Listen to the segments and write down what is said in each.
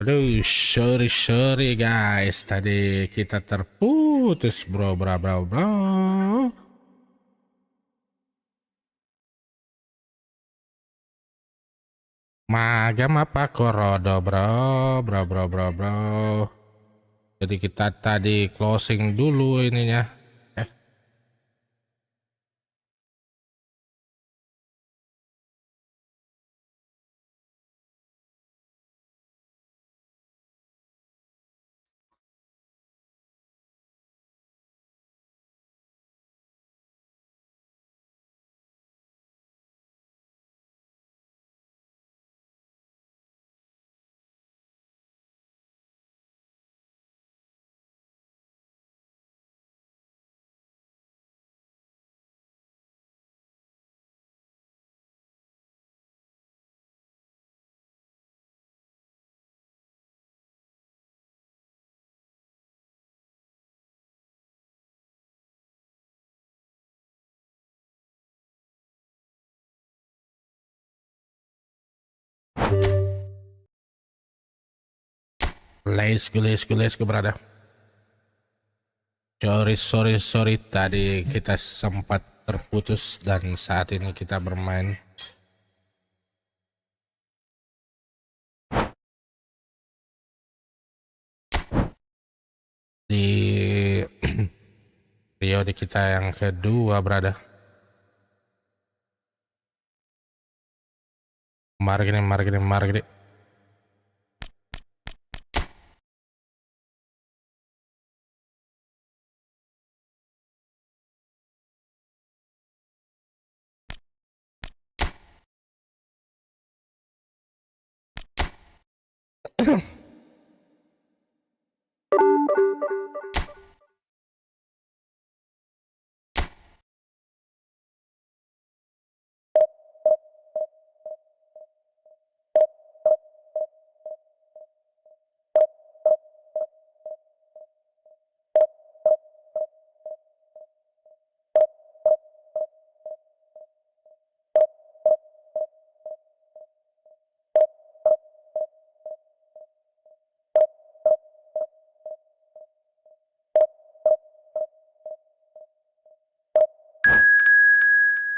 Aduh, sorry guys, tadi kita terputus bro. Magam apa korodo bro. Jadi kita tadi closing dulu ininya. Let's go brother. Sorry, tadi kita sempat terputus dan saat ini kita bermain di periode kita yang kedua brother. Mari gini.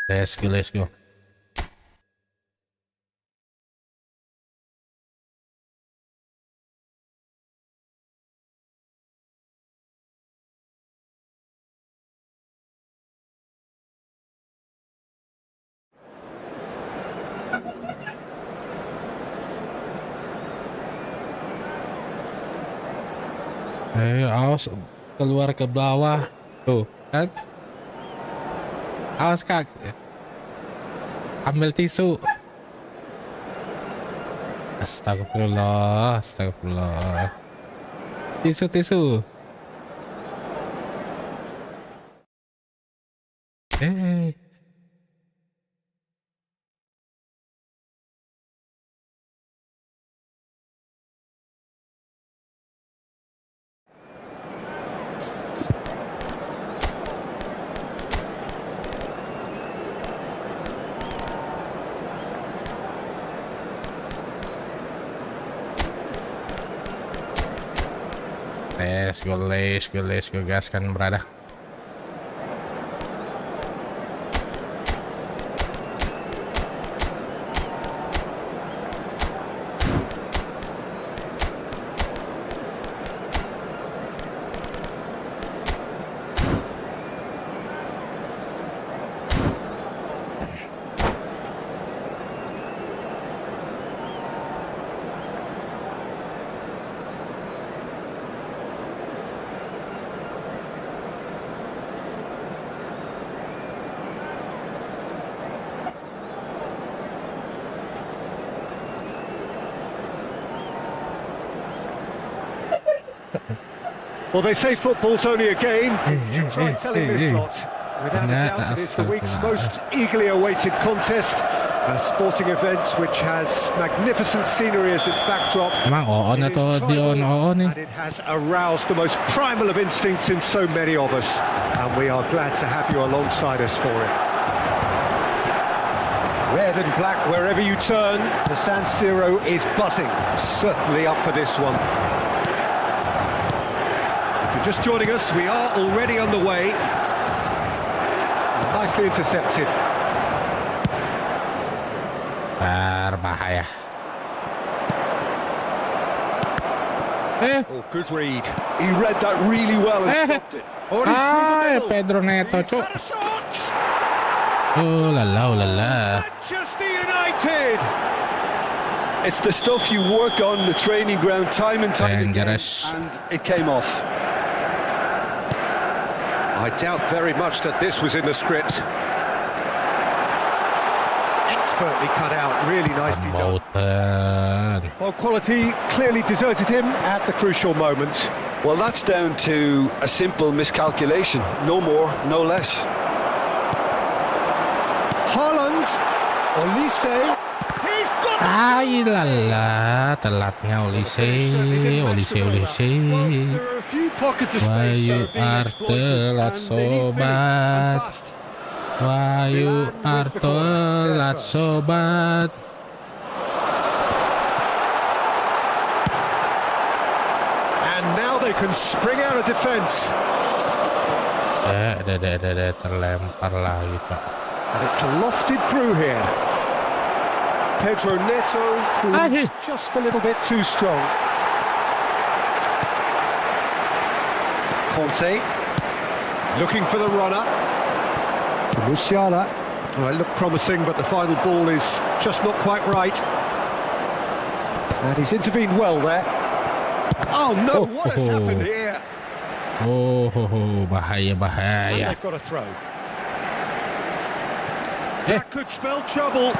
Let's go. Awas keluar ke bawah tuh kan, awas kak, ambil tisu. Astagfirullah, tisu. Let's go gaskan brother. Well, they say football's only a game. You try telling this lot. Without a doubt, it is the week's most eagerly awaited contest. A sporting event which has magnificent scenery as its backdrop. And it has aroused the most primal of instincts in so many of us. And we are glad to have you alongside us for it. Red and black wherever you turn. The San Siro is buzzing. Certainly up for this one. If you're just joining us, we are already on the way. Nicely intercepted. Berbahaya. Oh, good read. He read that really well and stopped it. Oh, he's through the middle. Pedro Neto, He's cuk. had a shot. Oh la la, oh la la. Manchester United. It's the stuff you work on the training ground time and time Dangerous. again, and it came off. I doubt very much that this was in the script. Expertly cut out, really nicely done. Mountain. Well, quality clearly deserted him at the crucial moment. Well, that's down to a simple miscalculation. No more, no less. Haaland, Olise, he's got it! Ay lala, telatnya Olise. Well, there are a few pockets of Why space that you are being are exploited, telat and they need filling, sobat? and fast. Why you are telat sobat? And now they can spring out of defence. Terlempar lagi, Cok. And it's lofted through here. Pedro Neto proves just a little bit too strong. Conte looking for the runner. For Musiala. Well, it looked promising, but the final ball is just not quite right. And he's intervened well there. Oh no, what has happened here? Bahaya, And bahaya. they've got a throw. That could spell trouble.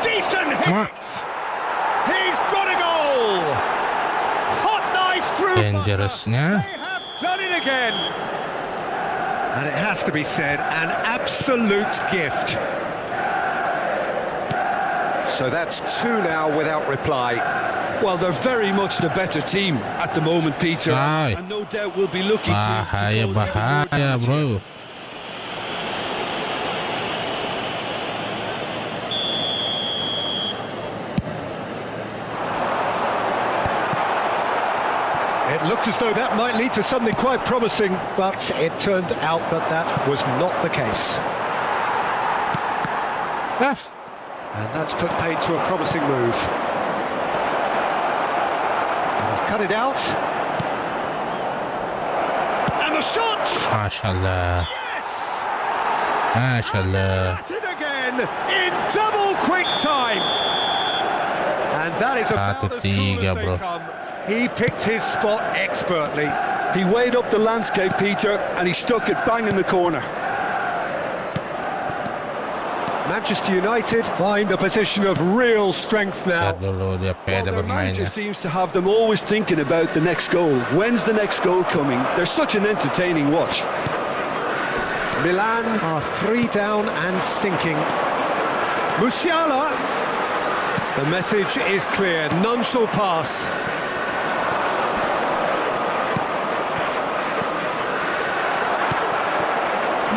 Decent hit! He's got a goal! Hot knife through Dangerousnya. butter. They have done it again! And it has to be said, an absolute gift. So that's two now without reply. Well, they're very much the better team at the moment, Peter, Aye. and no doubt will be looking to Bahaya, cause even more bahaya, damage here. bro. It looked as though that might lead to something quite promising, but it turned out that that was not the case. And that's put paid to a promising move. He's cut it out. And the shot! Mashallah. Yes! Mashallah. At it again in double quick time. And that is about as cool as 1-3, they bro. come. He picked his spot expertly. He weighed up the landscape, Peter, and he stuck it bang in the corner. Manchester United find a position of real strength Lihat now. dulu dia Well, pede their manager bermainnya. seems to have them always thinking about the next goal. When's the next goal coming? They're such an entertaining watch. Milan are 3 down and sinking. Musiala. The message is clear. None shall pass.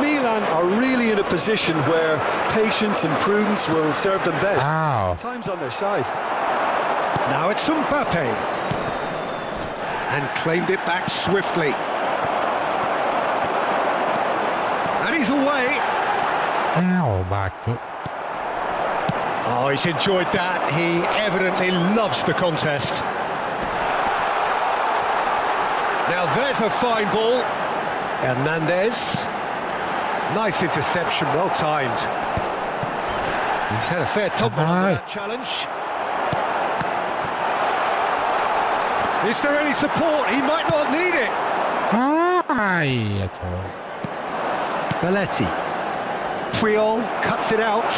Milan are really in a position where patience and prudence will serve them best. Wow. Time's on their side. Now it's Mbappe. And claimed it back swiftly. And he's away. Ow, bacuk. Oh, he's enjoyed that. He evidently loves the contest. Now there's a fine ball. Hernandez. Nice interception, well timed. He's had a fair tumble under that challenge. Is there any support? He might not need it. Ay, Cok. Belletti. Puyol cuts it out.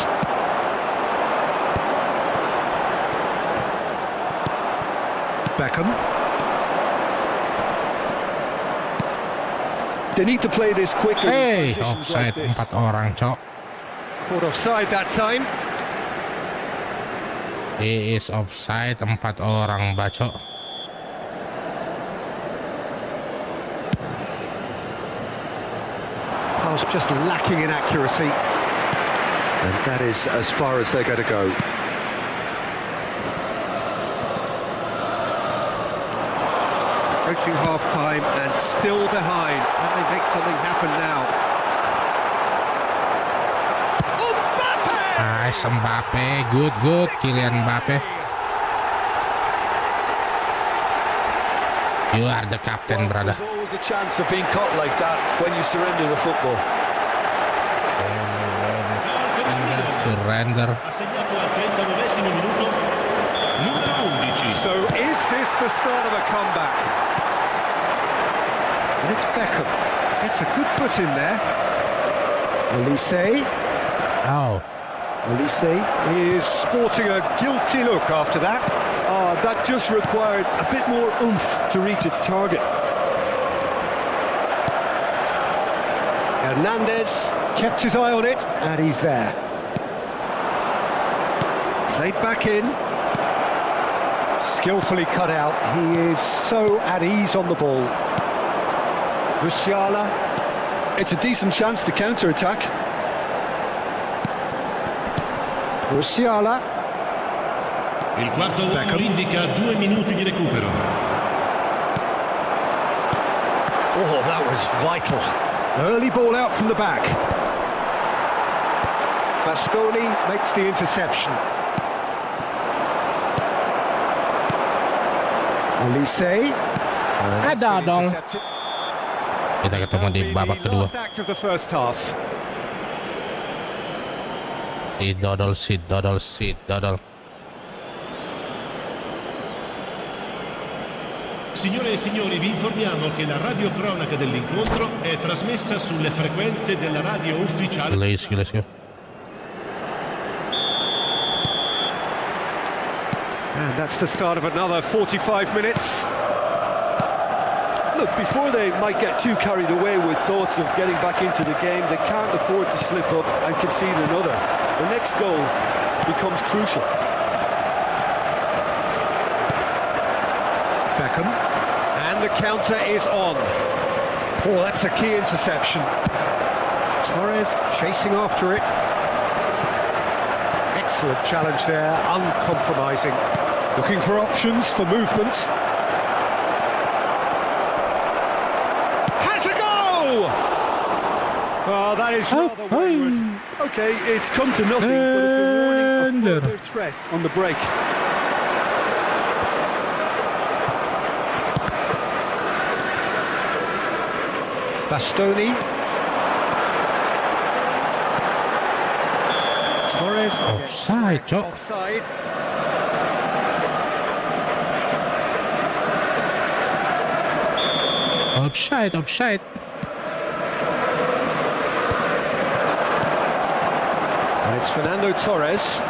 Beckham. They need to play this quicker. in Hey, transitions offside like this. 4 orang, Cok. Caught offside that time. He is offside 4 orang, bacok. Pass just lacking in accuracy. And that is as far as they're going to go. Approaching half-time and still behind. Can they make something happen now? Nice, Mbappe. Good. Kylian Mbappe. You are the captain, brother. There's always a chance of being caught like that when you surrender the football. Surrender. So is this the start of a comeback? And it's Beckham. Gets a good foot in there. Olise. Oh. Olise is sporting a guilty look after that. That just required a bit more oomph to reach its target. Hernandez kept his eye on it, and he's there. Played back in. Skillfully cut out. He is so at ease on the ball. Musiala. It's a decent chance to counter-attack. Musiala. Il quarto uomo indica 2 minuti di recupero. Oh, that was vital. Early ball out from the back. Bastoni makes the interception. Olise. Ada dong. Kita ketemu di babak kedua. Last act of the first half. Si dodol. Signore e signori, vi informiamo che la radiocronaca dell'incontro è trasmessa sulle frequenze della radio ufficiale. Gila sih. And that's the start of another 45 minutes. Look, before they might get too carried away with thoughts of getting back into the game, they can't afford to slip up and concede another. The next goal becomes crucial. Beckham. And the counter is on. Oh, that's a key interception. Torres chasing after it. Excellent challenge there, uncompromising. Looking for options for movement. Has a go! Oh, that is rather wayward. Okay, it's come to nothing, but it's a warning of further threat on the break. Bastoni. Torres. Offside, Cok. Offside. Offside. And it's Fernando Torres.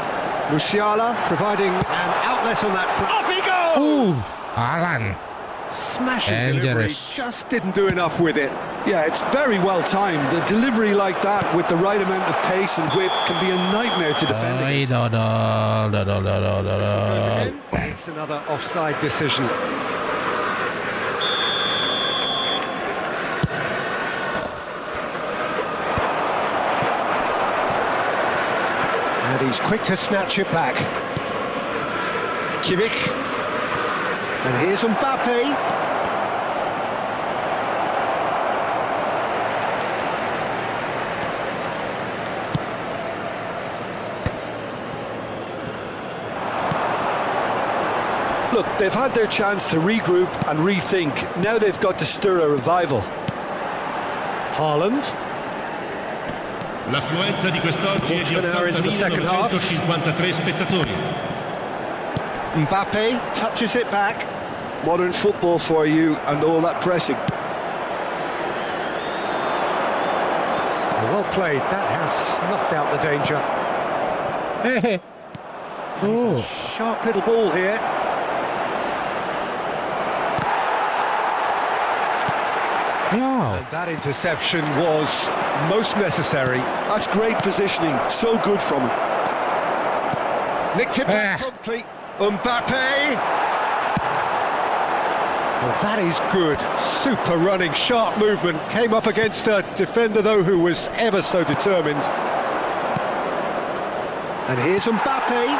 Musiala providing an outlet on that front. Up he goes! Alan. Smashing Dangerous. delivery, just didn't do enough with it. Yeah, it's very well timed. The delivery like that with the right amount of pace and whip can be a nightmare to defend against. Dodol. It's another offside decision. And he's quick to snatch it back. Kimmich. And here's Mbappe. Look, they've had their chance to regroup and rethink. Now they've got to stir a revival. Haaland. L'affluenza di quest'oggi è di An hour into the second half. 80.953 spettatori. Mbappe touches it back. Modern football for you and all that pressing. Well played, that has snuffed out the danger. Hey. Oh. Sharp little ball here. Yeah. And that interception was most necessary. That's great positioning, so good from him. Nicked it back promptly. Mbappe! Well, that is good. Super running, sharp movement. Came up against a defender, though, who was ever so determined. And here's Mbappe.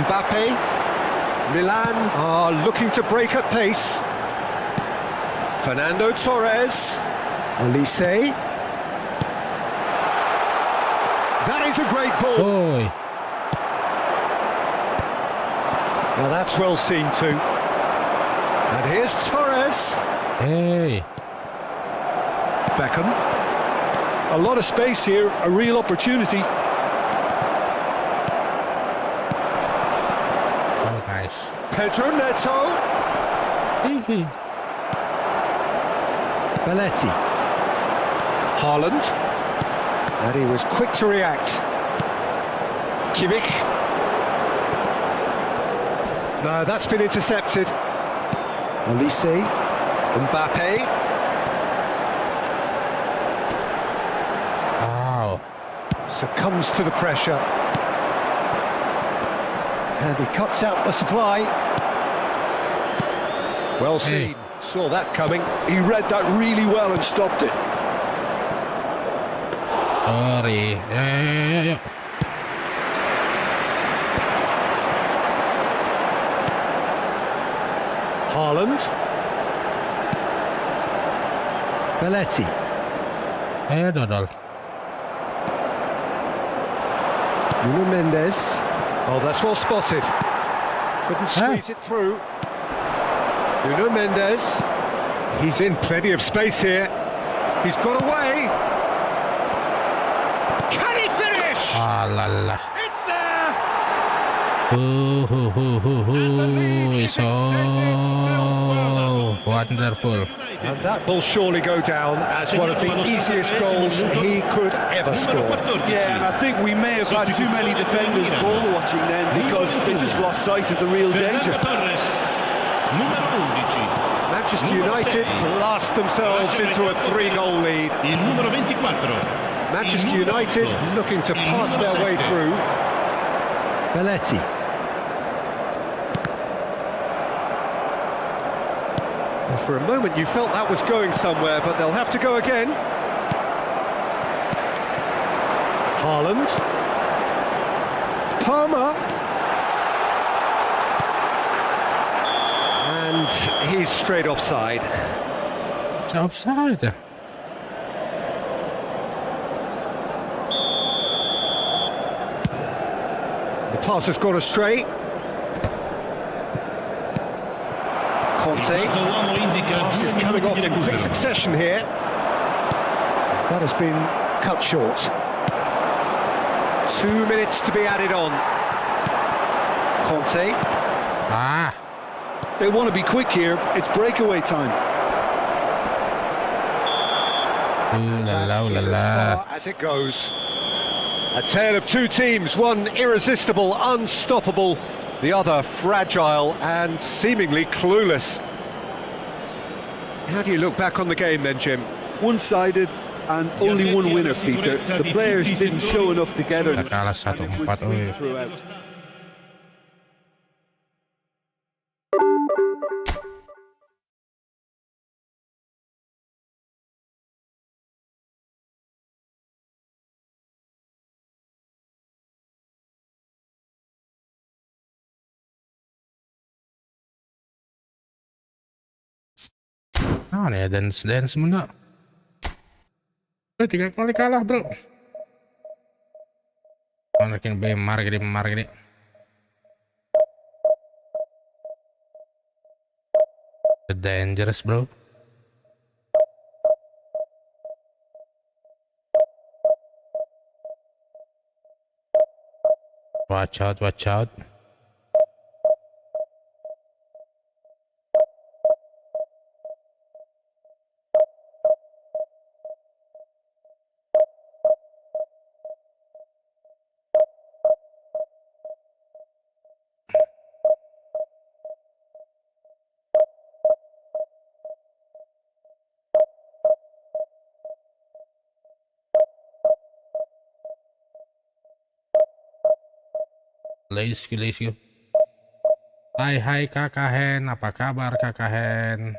Mbappe. Milan are looking to break at pace. Fernando Torres. Olise. That is a great ball. Oi. Now that's well seen too. And here's Torres. Hey. Beckham. A lot of space here, a real opportunity. Oh, nice. Pedro Neto. Hey. Belletti. Haaland. And he was quick to react. Kimmich. No, that's been intercepted. Olise. Mbappe. Wow. Succumbs to the pressure. And he cuts out the supply. Well seen. Hey. Saw that coming. He read that really well and stopped it. Sorry. Yeah. Haaland. Belletti. Dodol. Nuno Mendes. Oh, that's well spotted. Couldn't squeeze it through. Nuno Mendes. He's in plenty of space here. He's got away. Can he finish? Ah la la. It's there. So wonderful. And that will surely go down as one of the easiest goals he could ever score. Yeah, and I think we may have had too many defenders ball watching then because they just lost sight of the real danger. Manchester United blast themselves into a 3-goal lead. Il numero 24. Manchester United looking to pass their way through. Belletti. Well, for a moment you felt that was going somewhere, but they'll have to go again. Haaland. Palmer. And he's straight offside. It's offside. The pass has gone astray. Conte. Pass is coming off in quick succession here. That has been cut short. 2 minutes to be added on. Conte. Ah. They want to be quick here. It's breakaway time. Ooh la la, ooh la That is as la. far as it goes. A tale of two teams, one irresistible, unstoppable, the other fragile and seemingly clueless. How do you look back on the game then, Jim? One-sided and only one winner, Peter. The players didn't show enough togetherness. Kalah And it was 1-4, weak oi. throughout. Ah nih dance mulu. 3 kali kalah bro. Makin bemar gini. Dangerous bro. Watch out. Let's go. Hai kakak Hen, apa kabar kakak Hen?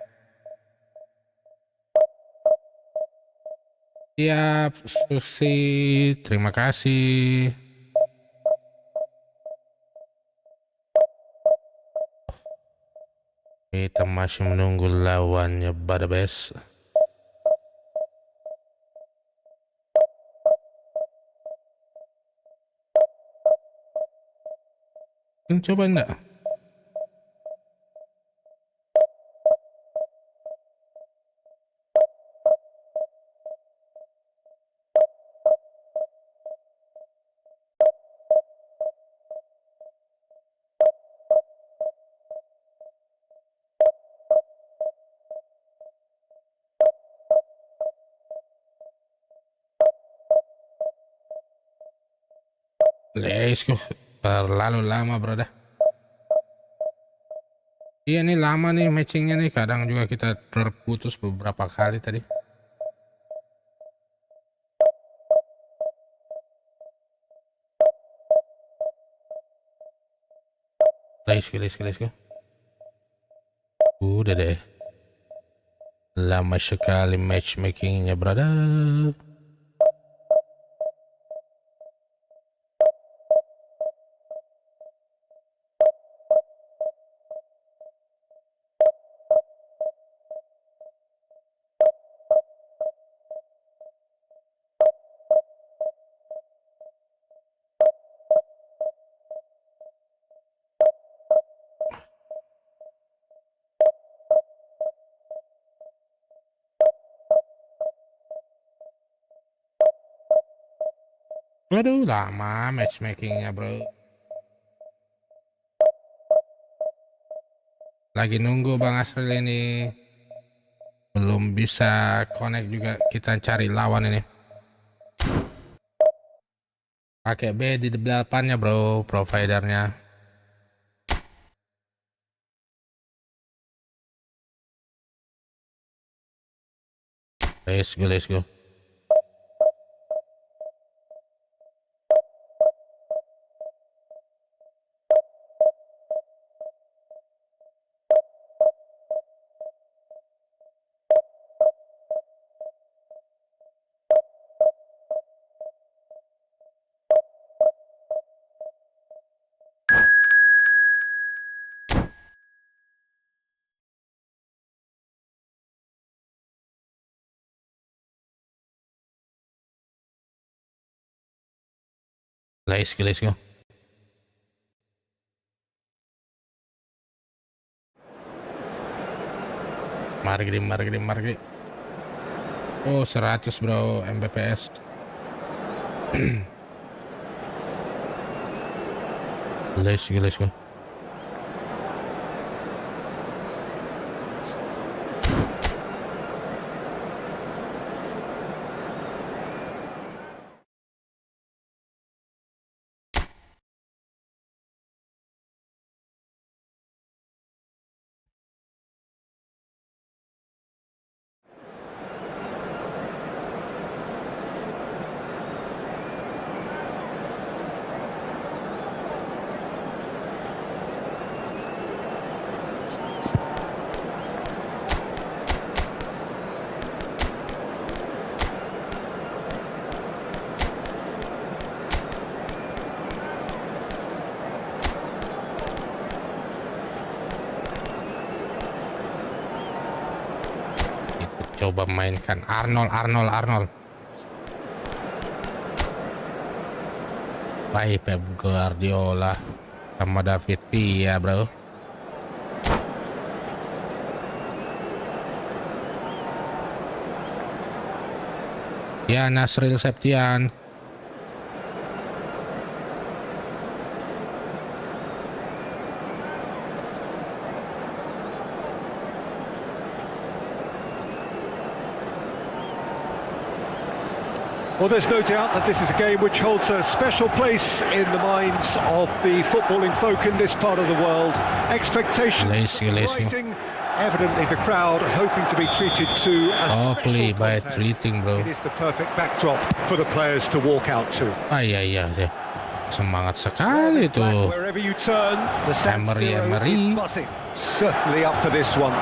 Siap, Susi. Terima kasih. Kita masih menunggu lawannya Badabes. Coba enggak? Let's go. Terlalu lama, bro dah. Iya nih lama nih matchingnya nih. Kadang juga kita terputus beberapa kali tadi. Let's go. Udah deh. Lama sekali matchmakingnya, brother. Waduh, lama matchmakingnya, bro. Lagi nunggu Bang Asril ini. Belum bisa connect juga. Kita cari lawan ini. Pakai B di depannya, bro, providernya. Let's go. Let's go. Mari. Oh, 100, bro, Mbps. Let's go. Coba mainkan Arnold. Baik Pep Guardiola sama David Villa, bro. Ya, Nasril Septian. Well, there's no doubt that this is a game which holds a special place in the minds of the footballing folk in this part of the world. Expectations rising. Evidently, the crowd hoping to be treated to a special by contest. treating, bro. It is the perfect backdrop for the players to walk out to. Iya. Semangat sekali tuh. Wherever you turn, the San Siro Emery. is buzzing. Certainly up for this one.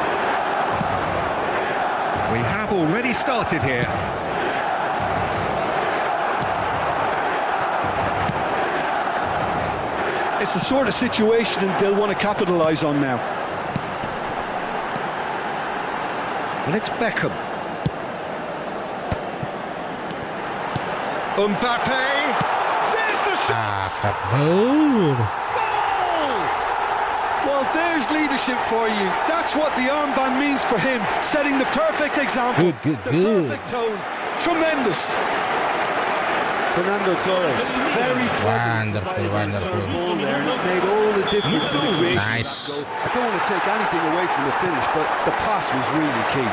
We have already started here. It's the sort of situation they'll want to capitalise on now. And it's Beckham. Mbappe. There's the shot. Bro. Goal! Well, there's leadership for you. That's what the armband means for him, setting the perfect example. Good. The perfect tone. Tremendous. Fernando Torres, very Wonderful. ball there, and it made all the difference in the creation of that goal. I don't want to take anything away from the finish, but the pass was really key.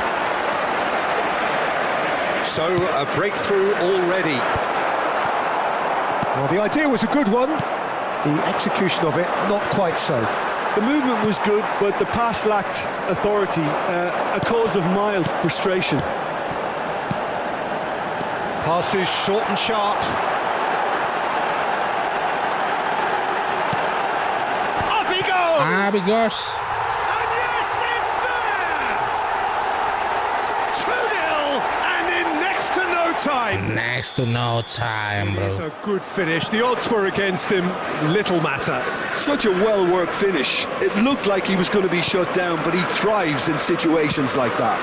So, a breakthrough already. Well, the idea was a good one. The execution of it, not quite so. The movement was good, but the pass lacked authority, a cause of mild frustration. Passes short and sharp. Up he goes! Up he goes. And yes, it's there! 2-0, and in next to no time. Next to no time, It's bro. a good finish. The odds were against him. Little matter. Such a well-worked finish. It looked like he was going to be shut down, but he thrives in situations like that.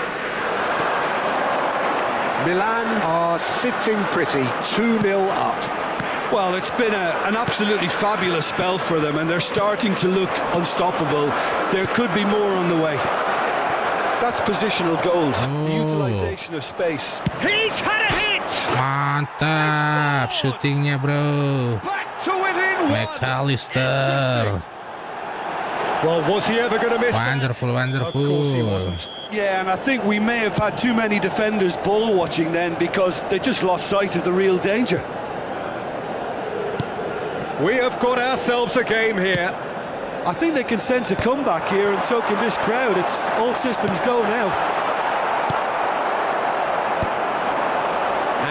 Milan are sitting pretty, 2-0 up. Well, it's been an absolutely fabulous spell for them, and they're starting to look unstoppable. There could be more on the way. That's positional gold, the utilisation of space. He's had a hit! Mantap syutingnya, bro. Back to within one. McAllister. Well, was he ever going to miss Wonderful. that? Of course he wasn't. Yeah, and I think we may have had too many defenders ball watching then, because they just lost sight of the real danger. We have got ourselves a game here. I think they can sense a comeback here, and so can this crowd. It's all systems go now.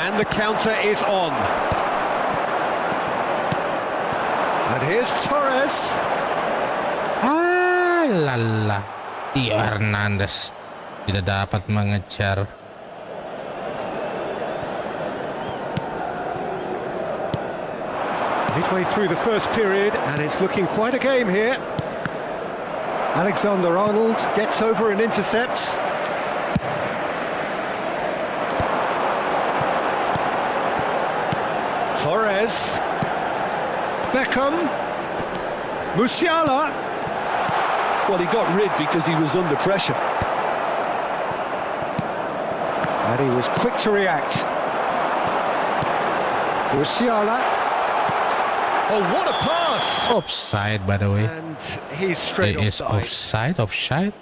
And the counter is on. And here's Torres. Lala. Theo Hernandez tidak dapat mengejar. Midway through the first period, and it's looking quite a game here. Alexander-Arnold gets over and intercepts. Torres. Beckham. Musiala. Well, he got rid because he was under pressure. And he was quick to react. Musiala. Oh, what a pass! Offside, by the way. And he's straight It is offside. offside.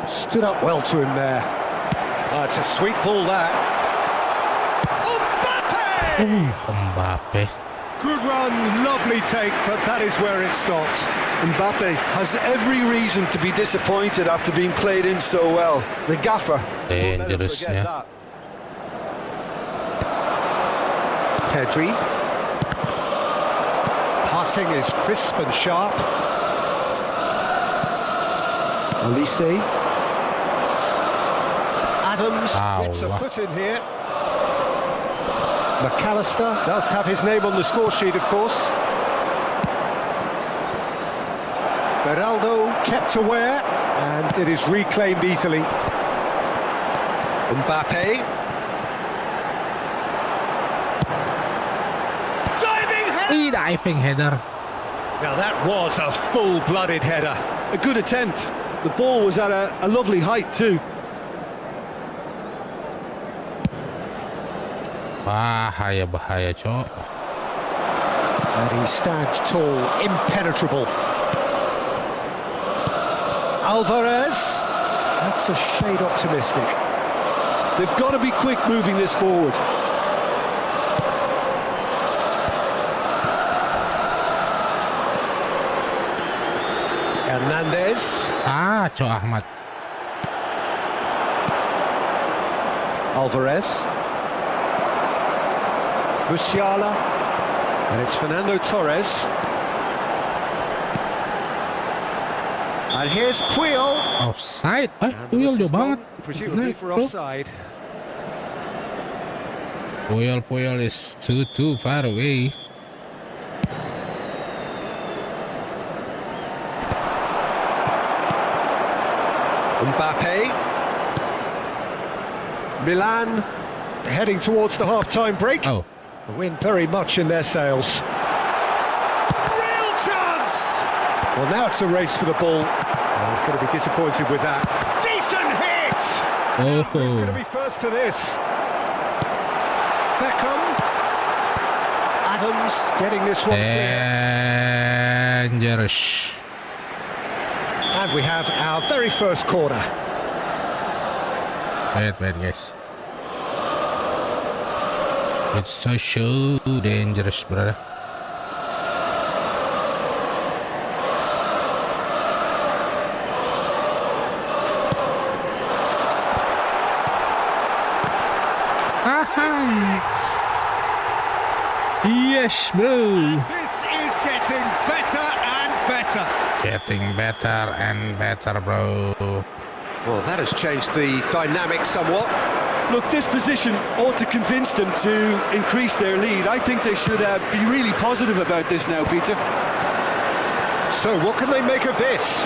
Stood up well to him there. It's a sweet ball, that. Mbappe. Good run, lovely take, but that is where it stopped. Mbappe has every reason to be disappointed after being played in so well. The gaffer won't let him Dangerous, forget yeah. that. Pedri. Passing is crisp and sharp. Olise. Adams gets a foot in here. McAllister does have his name on the score sheet, of course. Beraldo kept aware, and it is reclaimed easily. Mbappe. Diving header. Now that was a full-blooded header. A good attempt. The ball was at a lovely height too. Bahaya, cok. And he stands tall, impenetrable. Alvarez. That's a shade optimistic. They've got to be quick moving this forward. Hernandez. Cok Ahmad. Alvarez. Musiala. And it's Fernando Torres. And here's Puyol. Offside. Puyol jauh banget. presumably for offside. Puyol is too far away. Mbappe. Milan heading towards the half-time break. Oh, The wind very much in their sails. Real chance! Well, now it's a race for the ball. Oh, he's going to be disappointed with that. Decent hit! Who's going to be first to this? Beckham. Adams getting this one clear. dangerous. And we have our very first corner. Wait, guys. It's so dangerous, brother. Yes, bro. This is getting better and better. Getting better and better, bro. Well, that has changed the dynamic somewhat. Look, this position ought to convince them to increase their lead. I think they should be really positive about this now, Peter. So what can they make of this?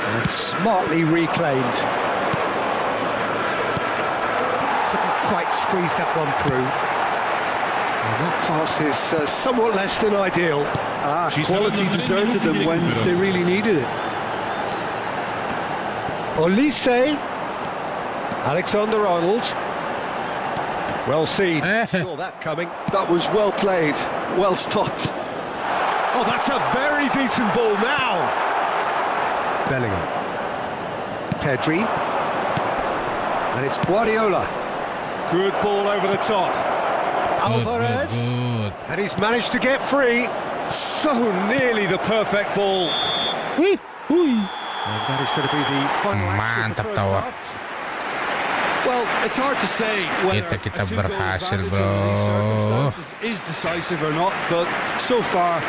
And smartly reclaimed. Couldn't quite squeeze that one through. And that pass is somewhat less than ideal. Quality deserted them when they really needed it. Olise. Alexander-Arnold. Well seen. Saw that coming. That was well played, well stopped. Oh, that's a very decent ball now. Bellingham. Pedri. And it's Guardiola. Good ball over the top. Alvarez. Good. And he's managed to get free. So nearly the perfect ball. Wee. And that is going to be the final action of the Mantap first tawa. half. Well, it's hard to say whether Kita a two-goal berhasil, advantage bro. under these circumstances is decisive or not, but so far I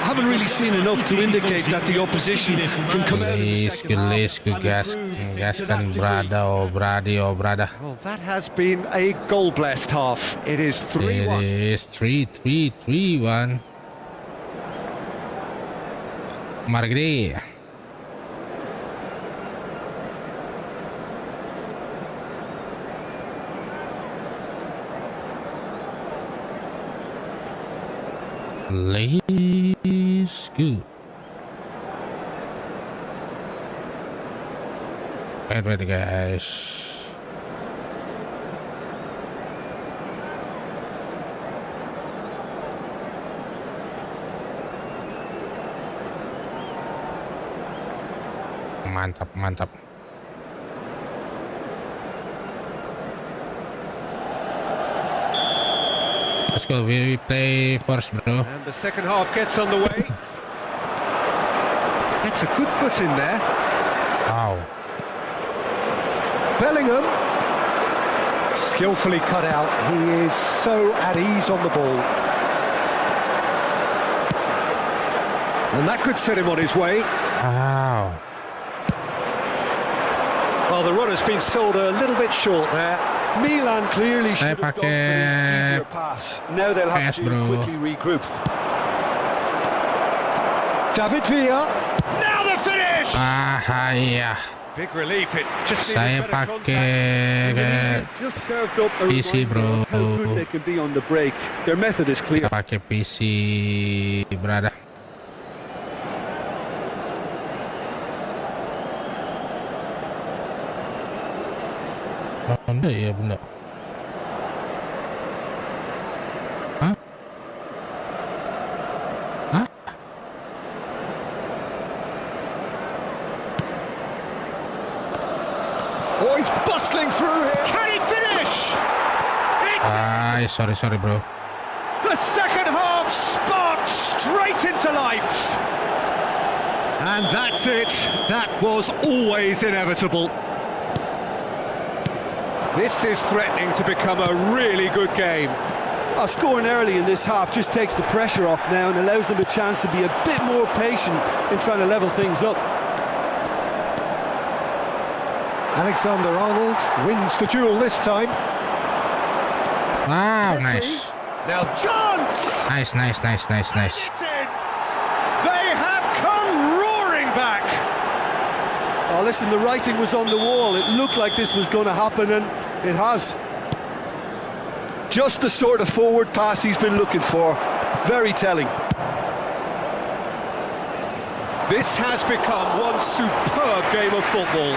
haven't really seen enough to indicate that the opposition can come out in the second half and improve to that degree. Well, that has been a goal-blessed half. It is 3-1. It is 3-1. Margri. Let's go. Wait, guys. Mantap. Let's go. We play first, bro. And the second half gets underway. It's a good foot in there. Wow. Bellingham. Skillfully cut out. He is so at ease on the ball. And that could set him on his way. Wow. Well, the run has been sold a little bit short there. Milan clearly should have gone for the easier pass. Now they'll have to quickly regroup. David Villa. Now the finish! Yeah. Big relief. It just Saya needed better pakai Just served up a PC, reminder bro. of how good they can be on the break. Their method is clear. pakai PC, brother. Benda ya benda. Hah? Oh, he's bustling through here. Can he finish? Sorry, bro. The second half sparked straight into life. And that's it. That was always inevitable. This is threatening to become a really good game. Scoring early in this half just takes the pressure off now and allows them a chance to be a bit more patient in trying to level things up. Alexander-Arnold wins the duel this time. Wow, nice. Now chance! Nice. It's in. They have come roaring back. Oh, listen, the writing was on the wall. It looked like this was going to happen, and it has. Just the sort of forward pass he's been looking for. Very telling. This has become one superb game of football.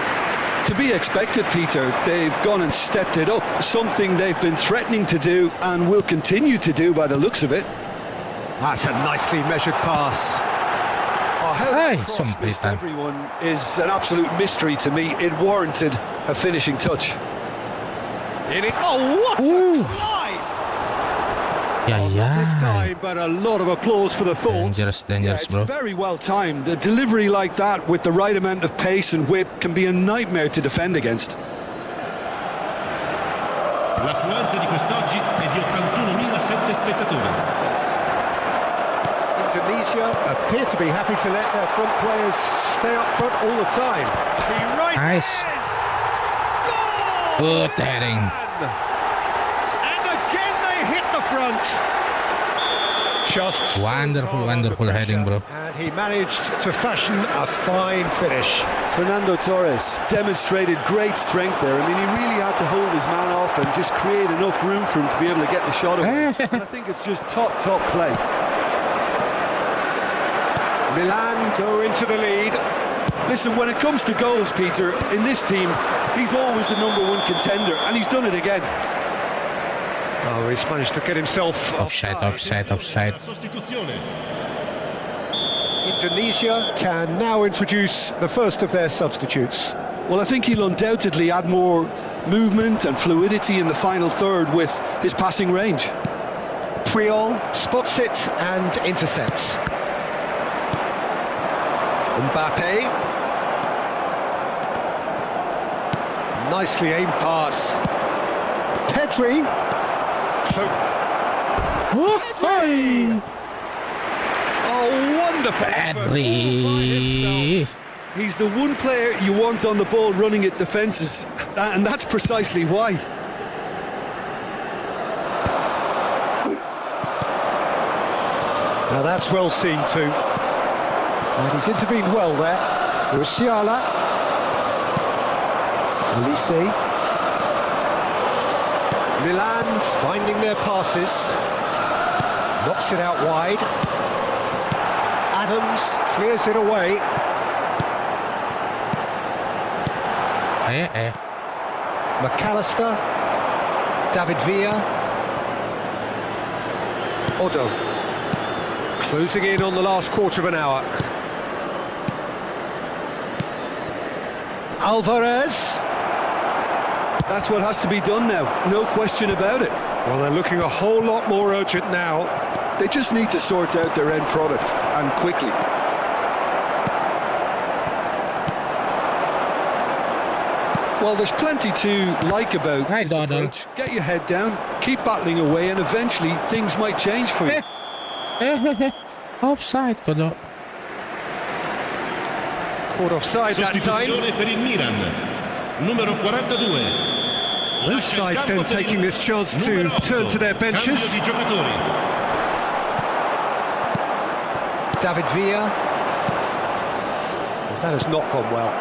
To be expected, Peter. They've gone and stepped it up. Something they've been threatening to do and will continue to do by the looks of it. That's a nicely measured pass. Oh, how Hey, that cross some missed time. everyone is an absolute mystery to me. It warranted a finishing touch. Oh, what Ooh. a climb! Yeah. This time, but a lot of applause for the thought. Dangerous, It's bro. very well timed. The delivery like that with the right amount of pace and whip can be a nightmare to defend against. L'affluenza di quest'oggi è di 81.007 spettatori. Indonesia appear to be happy to let their front players stay up front all the time. Nice. Good heading. And again they hit the front. Just so Wonderful, calm wonderful under heading, bro. pressure. And he managed to fashion a fine finish. Fernando Torres demonstrated great strength there. I mean, he really had to hold his man off and just create enough room for him to be able to get the shot away. And I think it's just top play. Milan go into the lead. Listen, when it comes to goals, Peter, in this team, he's always the #1 contender, and he's done it again. Oh, he's managed to get himself Offside. La sostituzione. Indonesia can now introduce the first of their substitutes. Well, I think he'll undoubtedly add more movement and fluidity in the final third with his passing range. Puyol spots it and intercepts. Mbappe. Nicely aimed pass. Pedri. Hey. Oh, wonderful. Pedri. He's the one player you want on the ball running at defences, and that's precisely why. Now that's well seen too. And he's intervened well there. Musiala. Elise. Milan finding their passes. Knocks it out wide. Adams clears it away. McAllister. David Villa. Odo. Closing in on the last quarter of an hour. Alvarez. That's what has to be done now, no question about it. Well, they're looking a whole lot more urgent now. They just need to sort out their end product, and quickly. Well, there's plenty to like about Right, this Donald. approach. Get your head down, keep battling away, and eventually things might change for you. Offside, Kodo. Caught offside that time. Sostituzione per il Milan. Numero 42. Both sides then taking this chance to turn to their benches. Cambio di giocatori. David Villa. Well, that has not gone well.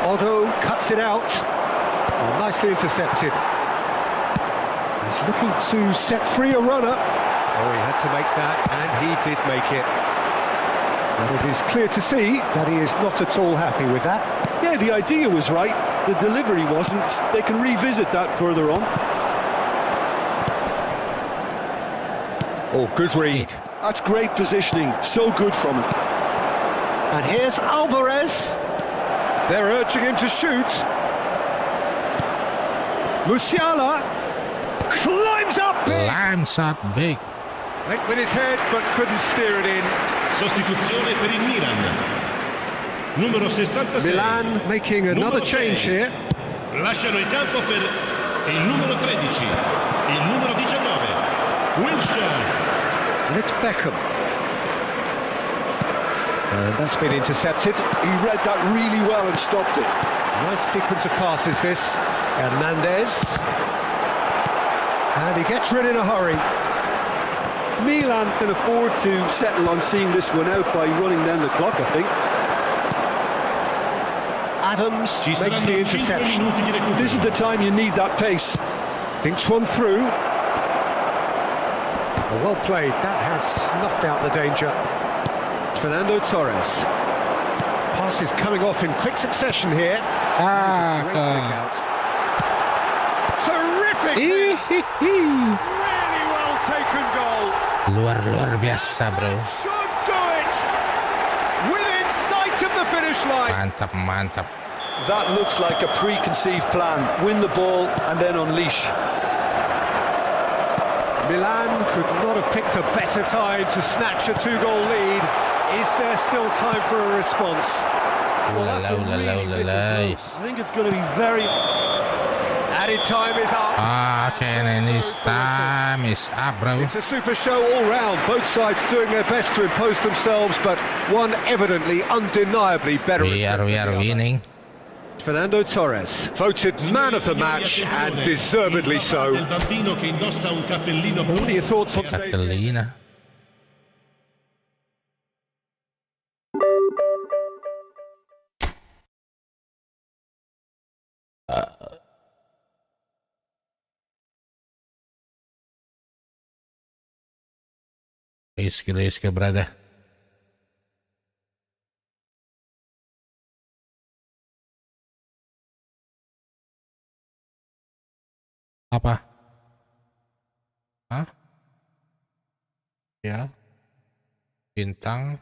Odo cuts it out. Well, nicely intercepted. He's looking to set free a runner. Oh, he had to make that, and he did make it. And it is clear to see that he is not at all happy with that. Yeah, the idea was right, the delivery wasn't. They can revisit that further on. Oh, good read. That's great positioning, so good from him. And here's Alvarez. They're urging him to shoot. Musiala climbs up big. Climbs up big. Went with his head, but couldn't steer it in. Sostituzione per il Milan. Numero 66. Milan making another Numero change 6. here. Lasciano il campo per il numero 13, il numero 19, Wilshere. And it's Beckham. And that's been intercepted. He read that really well and stopped it. Nice sequence of passes this. Hernandez. And he gets rid in a hurry. Milan can afford to settle on seeing this one out by running down the clock, I think. Adams makes the interception. This is the time you need that pace. Thinks one through. Well played. That has snuffed out the danger. Fernando Torres. Pass is coming off in quick succession here. Great pick out. Terrific! Really well taken goal. Luar biasa, bro. Should do it. Within sight of the finish line. Mantap. That looks like a preconceived plan. Win the ball and then unleash. Milan could not have picked a better time to snatch a 2-goal lead. Is there still time for a response? Well, that's a really bitter blow. I think it's going to be very... Added time is up. Okay, and this time is up, bro. It's a super show all round. Both sides doing their best to impose themselves, but one evidently, undeniably better. We are winning. Fernando Torres, voted man of the match, and deservedly so. What are your thoughts on today's game? Catalina. Risky, brother. Apa? Hah? Ya. Bintang.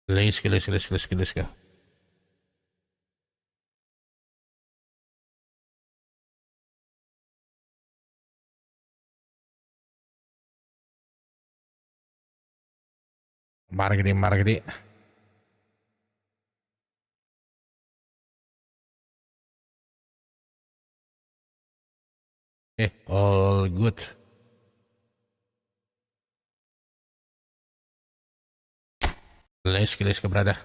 Let's go. Margedi. All good. Let's go, brother.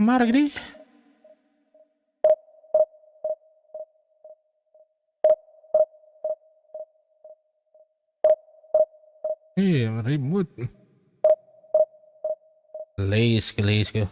Margedi. Ribut. Let's go.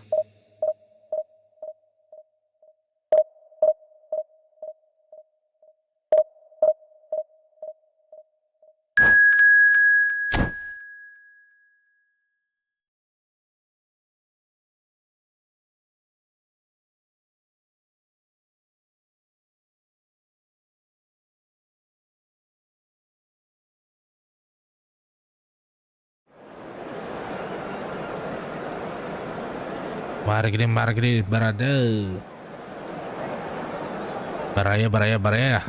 Margedi, brother. Baraya.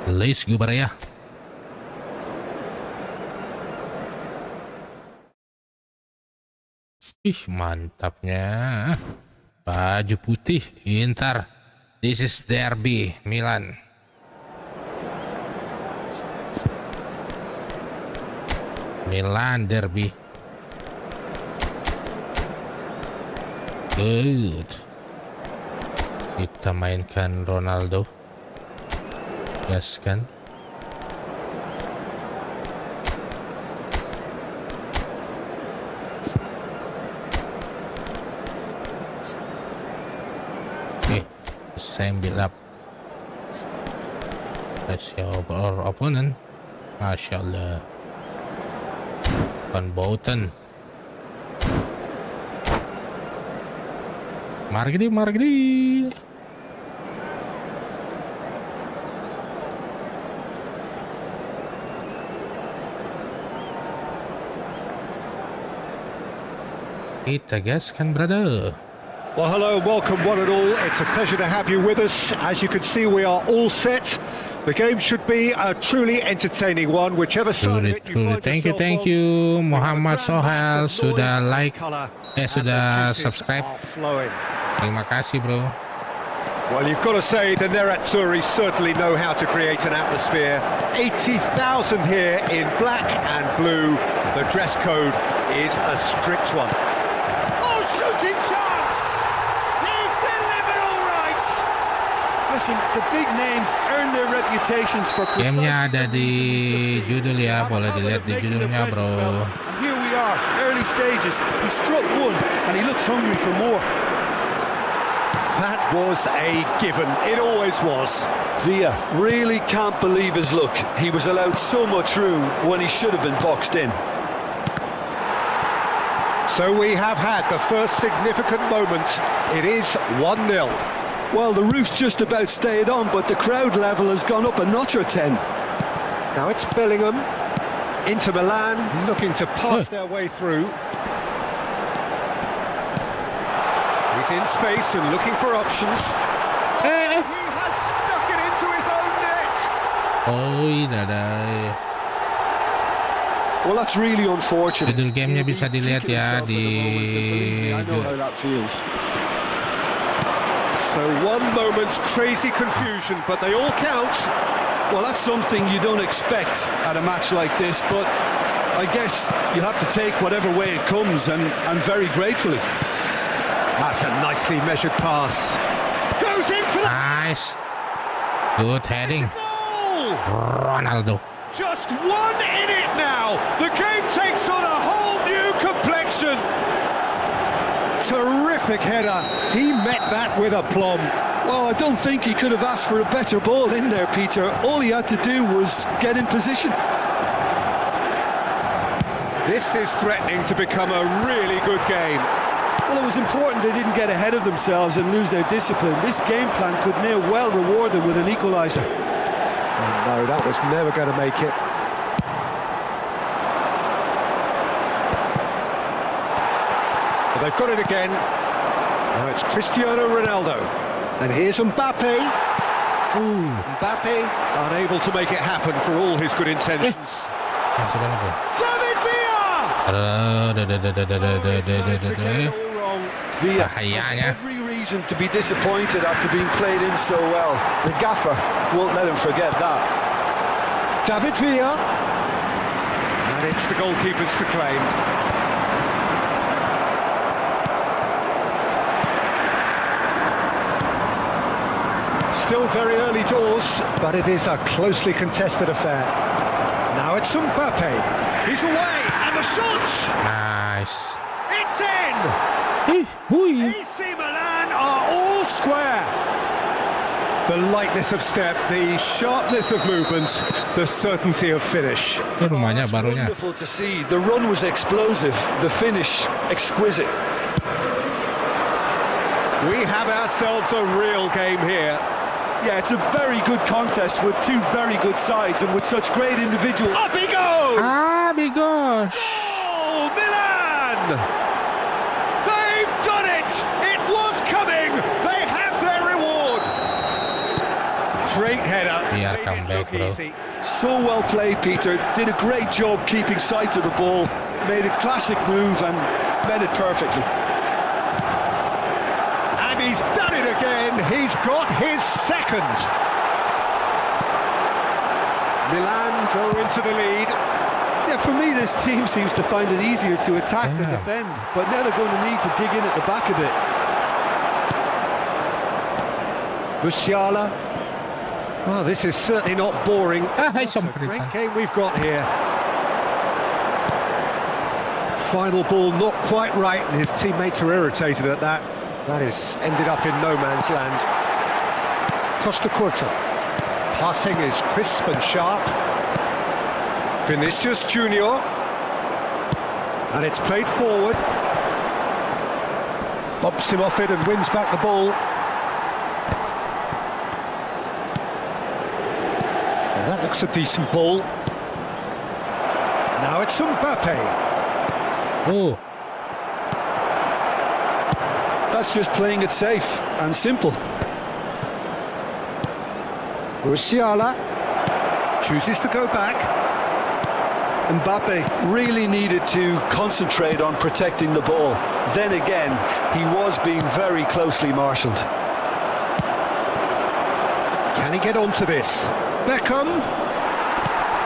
Let's go, Baraya. Mantapnya. Baju putih, Inter. This is derby, Milan. Milan derby. Good. Kita mainkan Ronaldo. Yes kan? Same build up. Let's see our opponent. Mashallah. Van Bouten. Margedi. Kita gas kan, brother. Well, hello and welcome one and all. It's a pleasure to have you with us. As you can see, we are all set. The game should be a truly entertaining one, whichever side of it you find yourself Thank on. you, Muhammad The ground Sohail has some sudah noise, like, colour, and sudah the juices subscribe. are flowing. Terima kasih, bro. Well, you've got to say the Nerazzurri certainly know how to create an atmosphere. 80,000 here in black and blue. The dress code is a strict one. Oh, shooting chance! He's delivered all right! Listen, the big names earn their reputations for Gamenya ada di judul ya, boleh dilihat di judulnya, bro. And here we are, early stages. He struck one and he looks hungry for more. That was a given. It always was. Villa really can't believe his luck. He was allowed so much room when he should have been boxed in. So we have had the first significant moment. It is 1-0. Well, the roof's just about stayed on, but the crowd level has gone up a notch or 10. Now it's Bellingham. Inter Milan looking to pass their way through. He's in space and looking for options. Oh, he has stuck it into his own net. Well, that's really unfortunate. Judul gamenya bisa dilihat ya di. I know how that feels. So one moment's crazy confusion, but they all count. Well, that's something you don't expect at a match like this, but I guess you'll have to take whatever way it comes, and very gratefully. That's a nicely measured pass. Goes in for the Nice. Good heading. goal! Ronaldo. Just one in it now. The game takes on a whole new complexion. Terrific header. He met that with aplomb. Well, I don't think he could have asked for a better ball in there, Peter. All he had to do was get in position. This is threatening to become a really good game. Well, it was important they didn't get ahead of themselves and lose their discipline. This game plan could near well reward them with an equaliser. Oh, no, that was never going to make it. But they've got it again. Now it's Cristiano Ronaldo. And here's Mbappe. Mbappe unable to make it happen for all his good intentions. David Villa! Villa has every reason to be disappointed after being played in so well. The gaffer won't let him forget that. David Villa. And it's the goalkeepers to claim. Still very early doors, but it is a closely contested affair. Now it's Mbappe. He's away, and the shot! Nice. It's in! AC Milan are all square. The lightness of step, the sharpness of movement, the certainty of finish. Ini rumahnya It's barunya. wonderful to see. The run was explosive, the finish exquisite. We have ourselves a real game here. Yeah, it's a very good contest with two very good sides and with such great individual. Up he goes! Amigos. Oh, Milan! They've done it! It was coming! They have their reward! Great header. Biar Made it comeback, look bro. easy. So well played, Peter. Did a great job keeping sight of the ball. Made a classic move and met it perfectly. And he's done it again. He's got his second. Milan go into the lead. Yeah, for me, this team seems to find it easier to attack than defend, but now they're going to need to dig in at the back a bit. Musiala. Oh, this is certainly not boring. It's What a great game we've got here. Final ball not quite right, and his teammates are irritated at that. That is ended up in no man's land. Costa Curta. Passing is crisp and sharp. Vinicius Junior. And it's played forward. Bumps him off it and wins back the ball. Now that looks a decent ball. Now it's Mbappe. Oh, That's just playing it safe and simple. Musiala chooses to go back. Mbappe really needed to concentrate on protecting the ball. Then again, he was being very closely marshalled. Can he get onto this? Beckham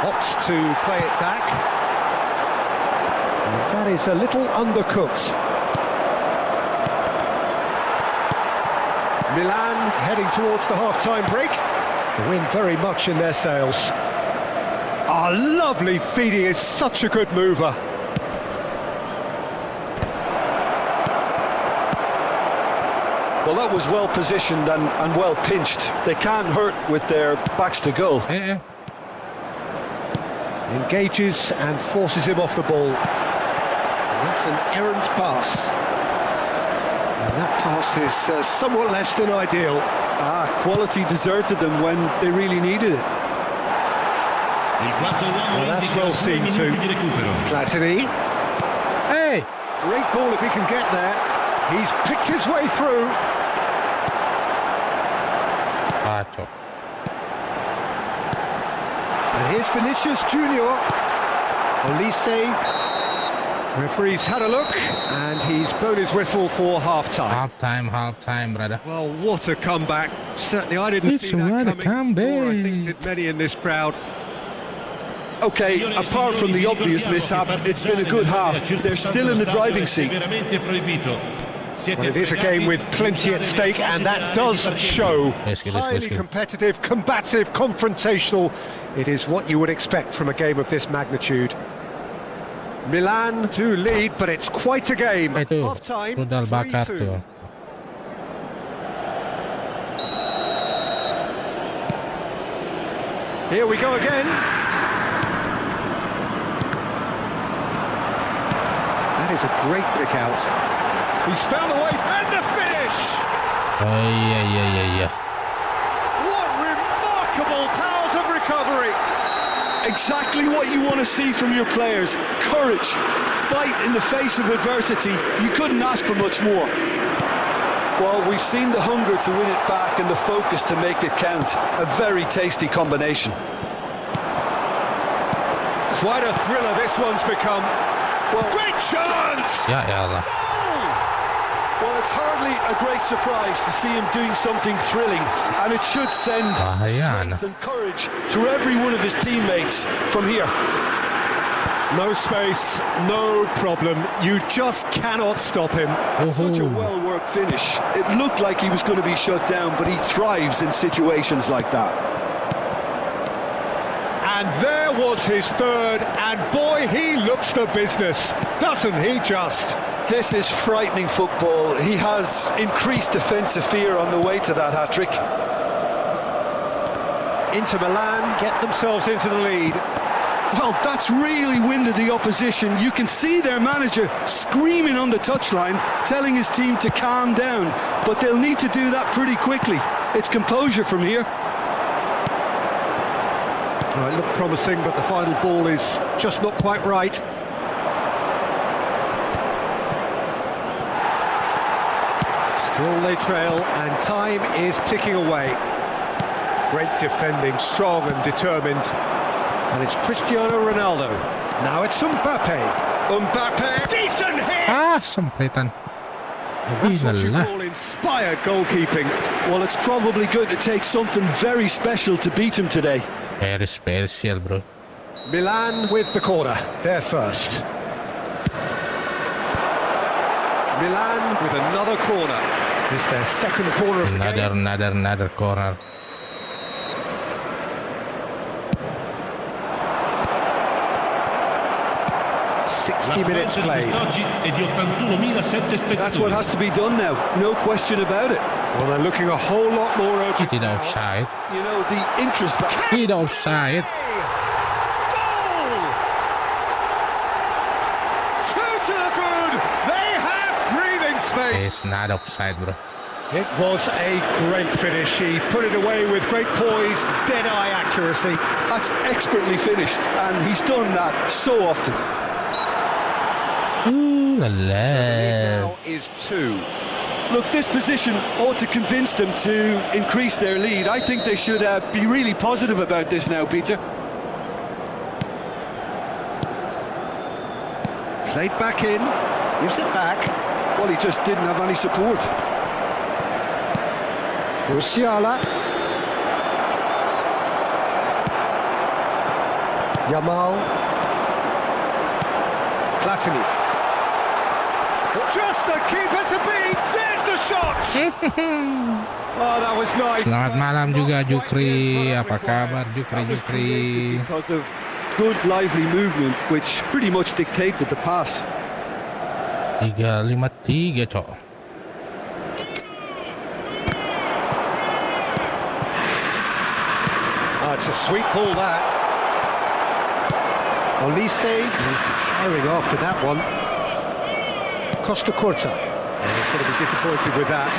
opts to play it back. And that is a little undercooked. Milan heading towards the half-time break. The wind very much in their sails. Ah, lovely feed. He is such a good mover. Well, that was well positioned and well pinched. They can't hurt with their backs to goal. Yeah. Engages and forces him off the ball. And that's an errant pass. And that pass is somewhat less than ideal. Quality deserted them when they really needed it. Well, that's well seen too. Platini. Hey! Great ball if he can get there. He's picked his way through. Pacho. And here's Vinicius Junior. Olise. Referee's had a look, and he's blown his whistle for half-time. Half-time, brother. Well, what a comeback. Certainly I didn't It's see that what a coming. Or I think comeback. did many in this crowd. Okay, apart from the obvious mishap, it's been a good half. They're still in the driving seat. Well, it is a game with plenty at stake, and that does show. Highly competitive, combative, confrontational. It is what you would expect from a game of this magnitude. Milan to lead, but it's quite a game. Itu, Half-time, rudal bakar 3-2. tuh. Here we go again. That is a great pick out. He's found the way, and the finish! Oh yeah. What remarkable powers of recovery! Exactly what you want to see from your players. Courage, fight in the face of adversity. You couldn't ask for much more. Well, we've seen the hunger to win it back and the focus to make it count. A very tasty combination. Quite a thriller this one's become. Well, great chance! Ya elah. Well, it's hardly a great surprise to see him doing something thrilling, and it should send strength and courage through every one of his teammates from here. No space, no problem. You just cannot stop him. Such a well-worked finish. It looked like he was going to be shut down, but he thrives in situations like that. And there was his third, and boy, he looks the business, doesn't he just? This is frightening football. He has increased defensive fear on the way to that hat-trick. Inter Milan get themselves into the lead. Well, that's really winded the opposition. You can see their manager screaming on the touchline, telling his team to calm down, but they'll need to do that pretty quickly. It's composure from here. Oh, it looked promising, but the final ball is just not quite right. Still they trail, and time is ticking away. Great defending, strong and determined. And it's Cristiano Ronaldo. Now it's Mbappe. Mbappe, decent hit! Sempritan. And that's what you call inspired goalkeeping. Well, it's probably going to take something very special to beat him today. Very special, bro. Milan with the corner, they're first. Milan with another corner. It's their second corner of the game. Another corner. Minutes played. That's what has to be done now, no question about it. Well, they're looking a whole lot more urgent. Tidak offside. You know, the interest... Tidak offside. Goal! Two to the good. They have breathing space. It's not offside, bro. It was a great finish. He put it away with great poise, dead-eye accuracy. That's expertly finished, and he's done that so often. Ooh la la. Now is 2. Look, this position ought to convince them to increase their lead. I think they should be really positive about this now, Peter. Played back in, gives it back. Well, he just didn't have any support. Musiala. Yamal. Platini. Just the keeper to beat. There's the shot. Oh, that was nice. Selamat malam juga Jukri. Apa kabar That was Jukri? created because of good, lively movement, which pretty much dictated the pass. 3-5-3 cok. It's a sweet ball, that. Olise is herring after that one. Costa Curta. And he's going to be disappointed with that.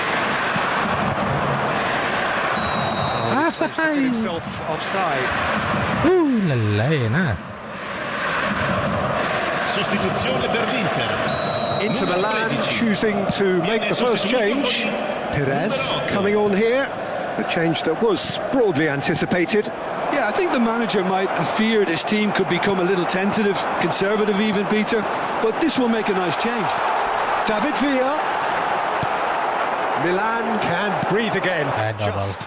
He's got himself offside. Lalena. Sostituzione per l'Inter. Inter Milan 13. choosing to make the first change. Perez coming on here. A change that was broadly anticipated. Yeah, I think the manager might have feared his team could become a little tentative, conservative even, Peter, but this will make a nice change. David Villa. Milan can breathe again. Just.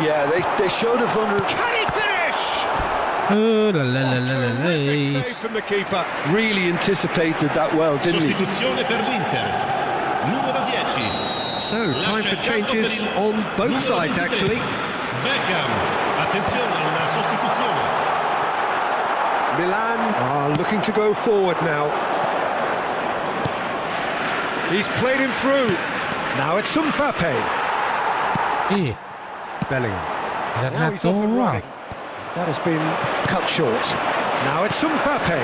Yeah, they showed a vulnerable... Can he finish? Big Save from the keeper. Really anticipated that well, didn't he? Sostituzione per l'Inter. Numero 10. So, time for changes on both sides, actually. Beckham. Attenzione alla sostituzione. Milan are looking to go forward now. He's played him through. Now it's Mbappe. Ih, Bellingham. lihat Now he's off and doang. running. That has been cut short. Now it's Mbappe.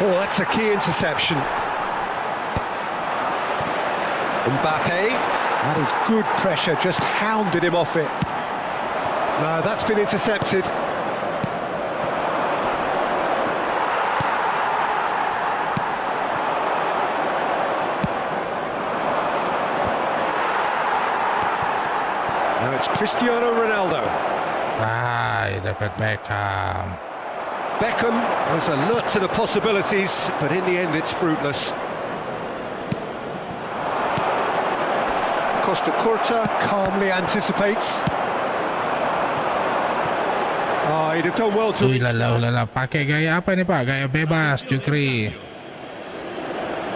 Oh, that's a key interception. Mbappe. That is good pressure, just hounded him off it. No, that's been intercepted. Now it's Cristiano Ronaldo. Dapat Beckham. Beckham was alert to the possibilities, but in the end it's fruitless. Costa Curta calmly anticipates. Oh, he'd have done well to reach that. Ulala. Pakai gaya apa ini Pak? Gaya bebas Jukri.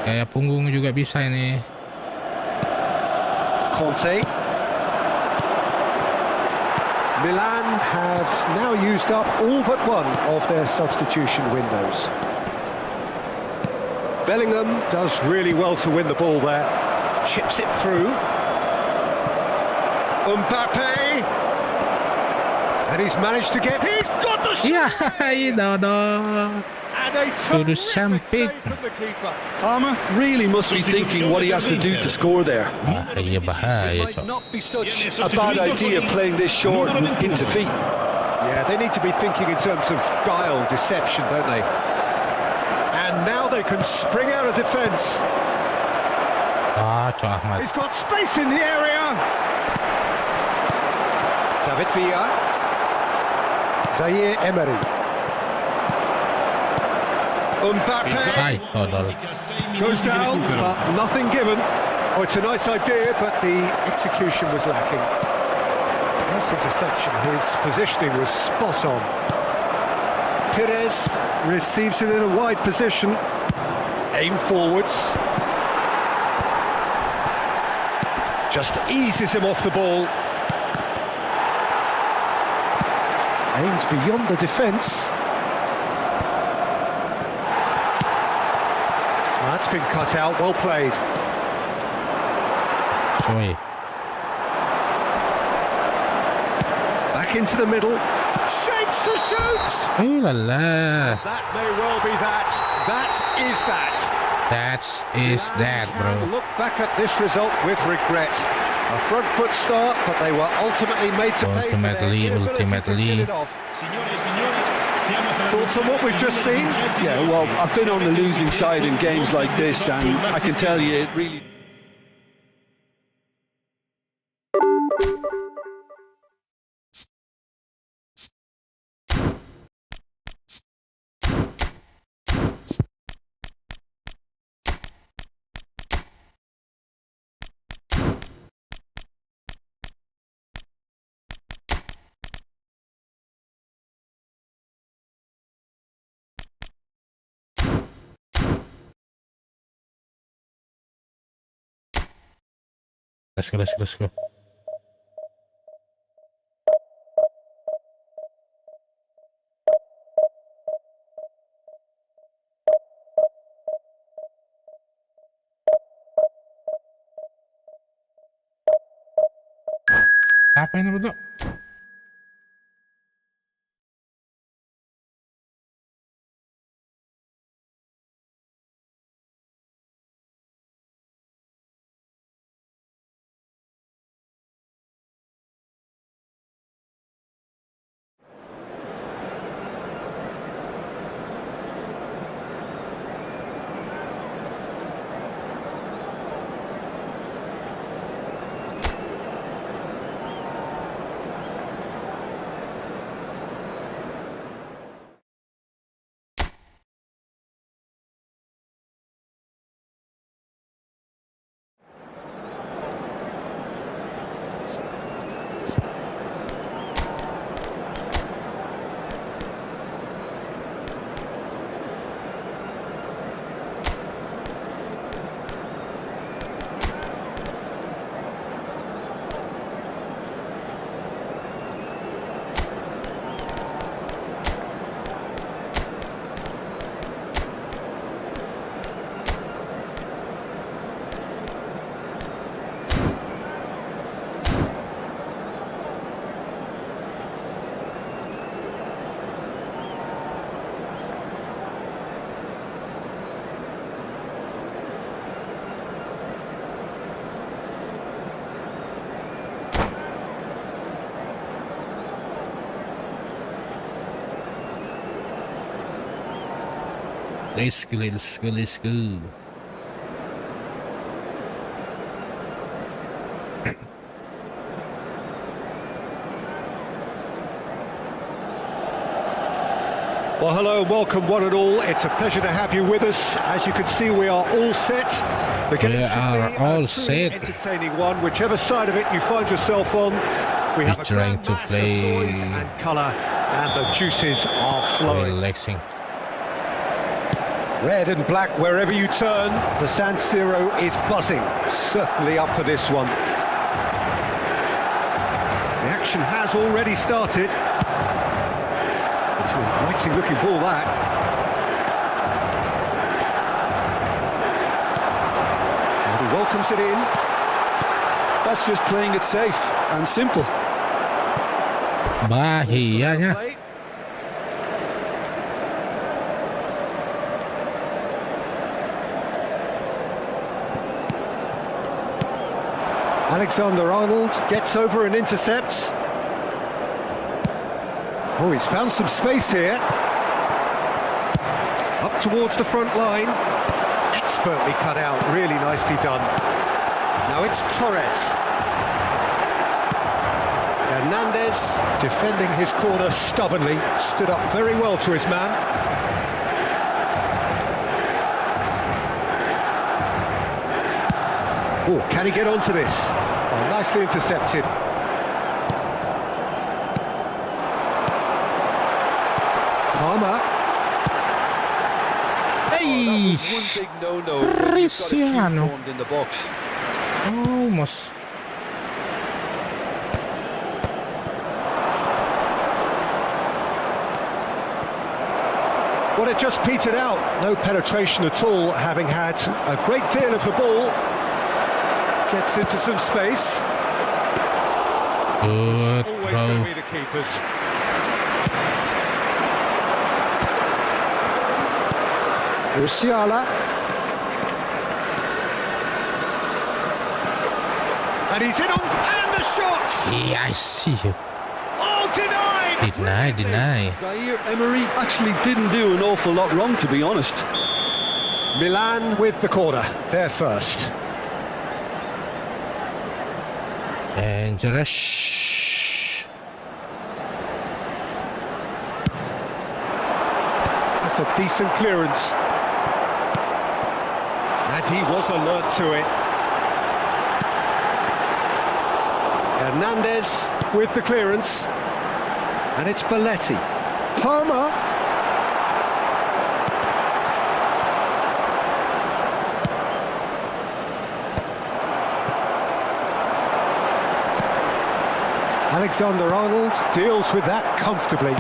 Gaya punggung juga bisa ini. Conte. Milan have now used up all but one of their substitution windows. Bellingham does really well to win the ball there. Chips it through. Mbappe! And he's managed to get... He's got the shot! Ya, Dodo. And a terrific sempit. save from the keeper. Palmer really must be thinking what he has to do to score there. Bahaya bahaya It might cok. not be such a bad idea playing this short into feet. Yeah, they need to be thinking in terms of guile, deception, don't they? And now they can spring out of defence. Cok Ahmad. He's got space in the area. David Villa. Zaire Emery. Mbappe Hai, Dodol. goes down, but nothing given. Oh, it's a nice idea, but the execution was lacking. Nice interception. His positioning was spot on. Perez receives it in a wide position. Aim forwards. Just eases him off the ball. Aims beyond the defence. That's been cut out, well played. Sorry. Back into the middle. Shapes to shoot! Ulala. That may well be that. That is that. That is that, Can bro. look back at this result with regret. A front foot start, but they were ultimately made to pay for their inability to get it off. Signore e signori, stiamo per Thoughts on what we've just seen? Yeah, well, I've been on the losing side in games like this, and I can tell you it really... Let's go, let's go, let's go. Apa ini betul? Let's go, let's go, let's go. Well, hello, welcome one and all. It's a pleasure to have you with us. As you can see, we are all set. The game We should are be all a truly set. entertaining one, whichever side of it you find yourself on. We have a trying grand to mass of play noise and colour, and the juices are flowing. relaxing. Red and black wherever you turn, the San Siro is buzzing. Certainly up for this one. The action has already started. It's an inviting looking ball, that. And he welcomes it in. That's just playing it safe and simple. Bahiyanya. Play. Alexander-Arnold gets over and intercepts. Oh, he's found some space here. Up towards the front line. Expertly cut out, really nicely done. Now it's Torres. Hernandez defending his corner stubbornly, stood up very well to his man. Oh, can he get onto this? Oh, nicely intercepted. Palmer. Hey, One big no-no when you've got a queue Cristiano. formed in the box. almost. Well, it just petered out. No penetration at all, having had a great deal of the ball. Gets into some space. Good, Always bro. going to be the keepers. Musiala. And he's in on, and the shot! Yeah, I see you. Oh, denied! Deny. Zaire Emery actually didn't do an awful lot wrong, to be honest. Milan with the corner, they're first. Dangerous. That's a decent clearance. And he was alert to it. Hernandez with the clearance. And it's Belletti. Palmer. Alexander-Arnold deals with that comfortably.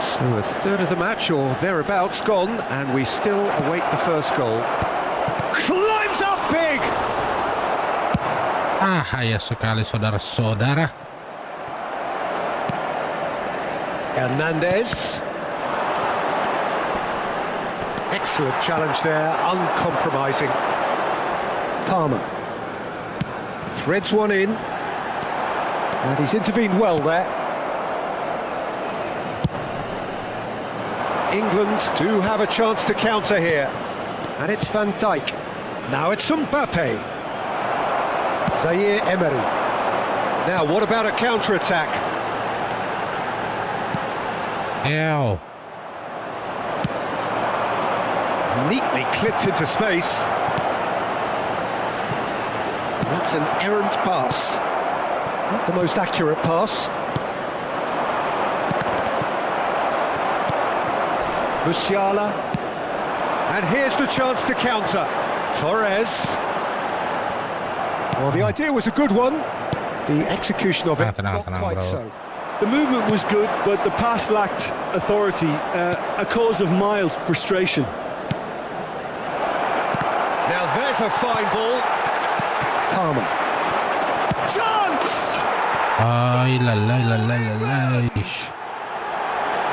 So a third of the match or thereabouts gone, and we still await the first goal. Climbs up big! Bahaya sekali saudara-saudara. Hernandez. Excellent challenge there, uncompromising. Palmer. Threads one in. And he's intervened well there. England do have a chance to counter here. And it's Van Dijk. Now it's Mbappe. Zaire Emery. Now what about a counter-attack? Ew. Neatly clipped into space. That's an errant pass. Not the most accurate pass. Musiala. And here's the chance to counter. Torres. Well, the idea was a good one. The execution of it, not quite so. The movement was good, but the pass lacked authority, a cause of mild frustration. Now there's a fine ball. Palmer. Chance! Ay, la la la la la la.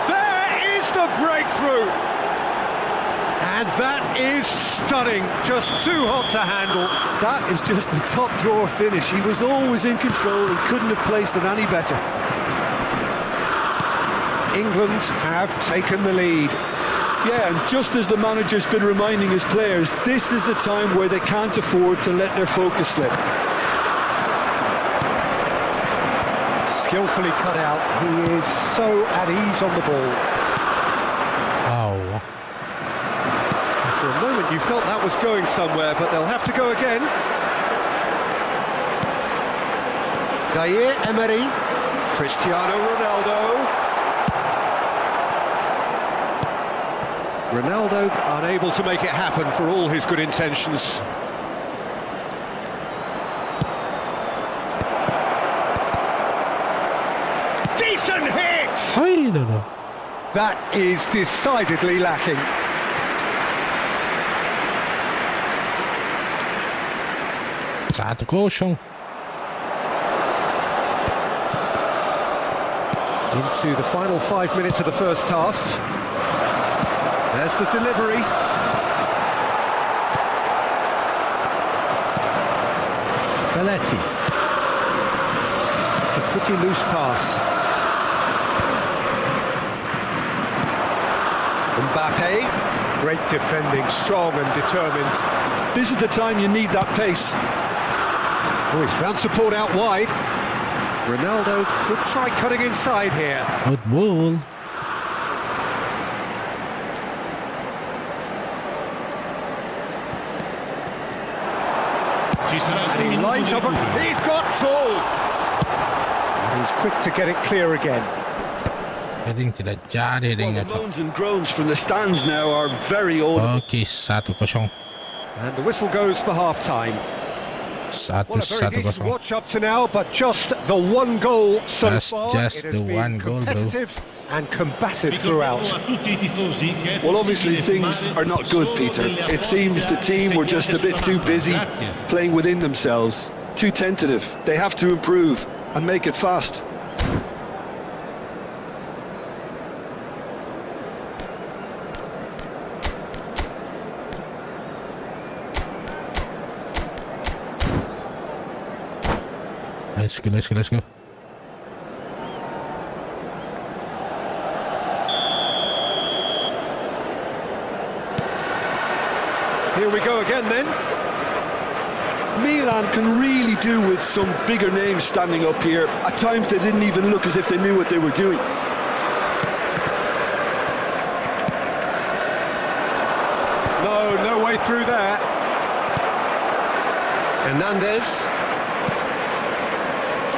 There is the breakthrough! And that is stunning, just too hot to handle. That is just the top drawer finish. He was always in control and couldn't have placed it any better. England have taken the lead. Yeah, and just as the manager's been reminding his players, this is the time where they can't afford to let their focus slip. Skillfully cut out. He is so at ease on the ball. Oh. For a moment you felt that was going somewhere, but they'll have to go again. Zaire Emery. Cristiano Ronaldo. Ronaldo unable to make it happen for all his good intentions. Decent hit! Ay, no, no. That is decidedly lacking. Satu kosong. Into the final 5 minutes of the first half. There's the delivery. Belletti. It's a pretty loose pass. Mbappe. Great defending, strong and determined. This is the time you need that pace. Oh, he's found support out wide. Ronaldo could try cutting inside here. Good ball. And he lines up, he's got full! And he's quick to get it clear again. Heading tidak jadi Well, headingnya. the moans and groans from the stands now are very audible. Oke, 1-0. And the whistle goes for half-time. Well, a very decent 1-1. watch up to now, but just the one goal so That's far. just It has the been one goal, bro. competitive and combative throughout. Well, obviously things are not good, Peter. It seems the team were just a bit too busy playing within themselves, too tentative. They have to improve and make it fast. Let's go, let's go, let's go. Here we go again then. Milan can really do with some bigger names standing up here. At times they didn't even look as if they knew what they were doing. No way through there. Hernandez.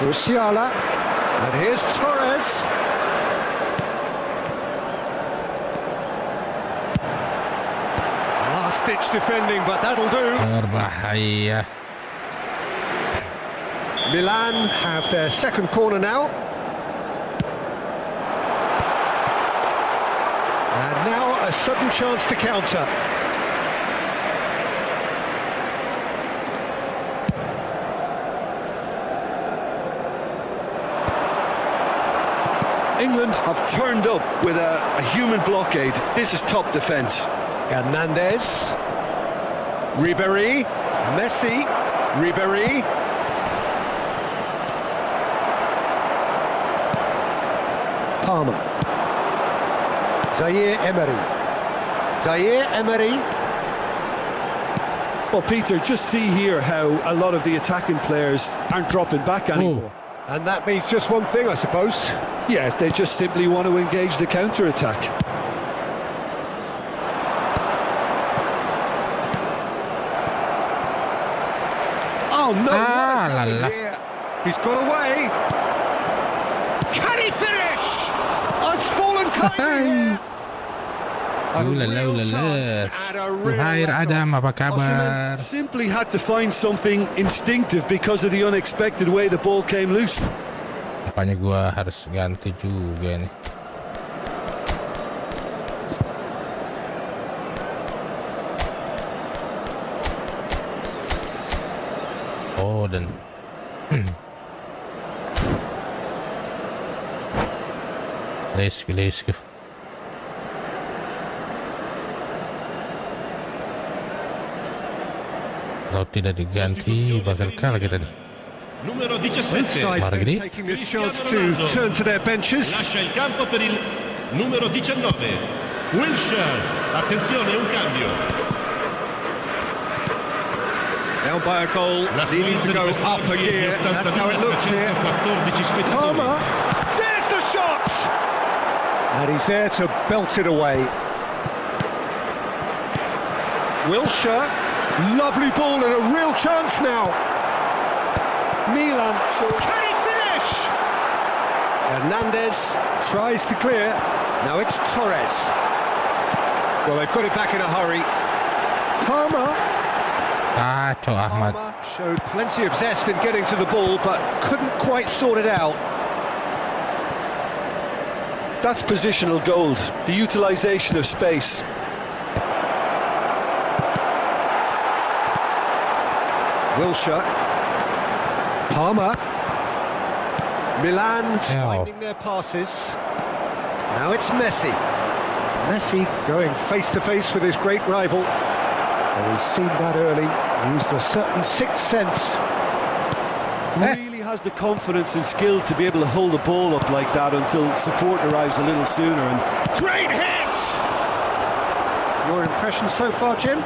Musiala. And here's Torres. Last-ditch defending, but that'll do. Berbahaya. Milan have their second corner now. And now a sudden chance to counter. England have turned up with a human blockade. This is top defence. Hernandez. Ribéry. Messi. Ribéry. Palmer. Zaire Emery. Zaire Emery. Well, Peter, just see here how a lot of the attacking players aren't dropping back anymore. And that means just one thing, I suppose. Yeah, they just simply want to engage the counter-attack. Oh no, what has la, happened la. here? He's got away. Can he finish? Oh, it's fallen kindly here. A real chance and a real Hai Adam, let-off. apa kabar? Osimhen simply had to find something instinctive because of the unexpected way the ball came loose. Apanya gua harus ganti juga nih. Oh, dan let's go. Kalau tidak diganti bakal kalah kita nih. Numero Both 17. sides then Margheriti. taking this chance to turn to their benches. Lascia il campo per il numero 19. Wilshere. Attenzione, un cambio. Down by a goal, needing to go up a gear. That's how it looks here. 14 spettatori. Palmer, there's the shot! And he's there to belt it away. Wilshere, lovely ball and a real chance now. Milan, can he finish? Hernandez tries to clear. Now it's Torres. Well, they've got it back in a hurry. Palmer. Kacau Ahmad. Palmer showed plenty of zest in getting to the ball, but couldn't quite sort it out. That's positional gold, the utilisation of space. Wilshere. Palmer. Milan Ow. finding their passes. Now it's Messi. Messi going face-to-face with his great rival. Oh, he's seen that early. Used a certain sixth sense. Really has the confidence and skill to be able to hold the ball up like that until support arrives a little sooner. And Great hit! Your impression so far, Jim?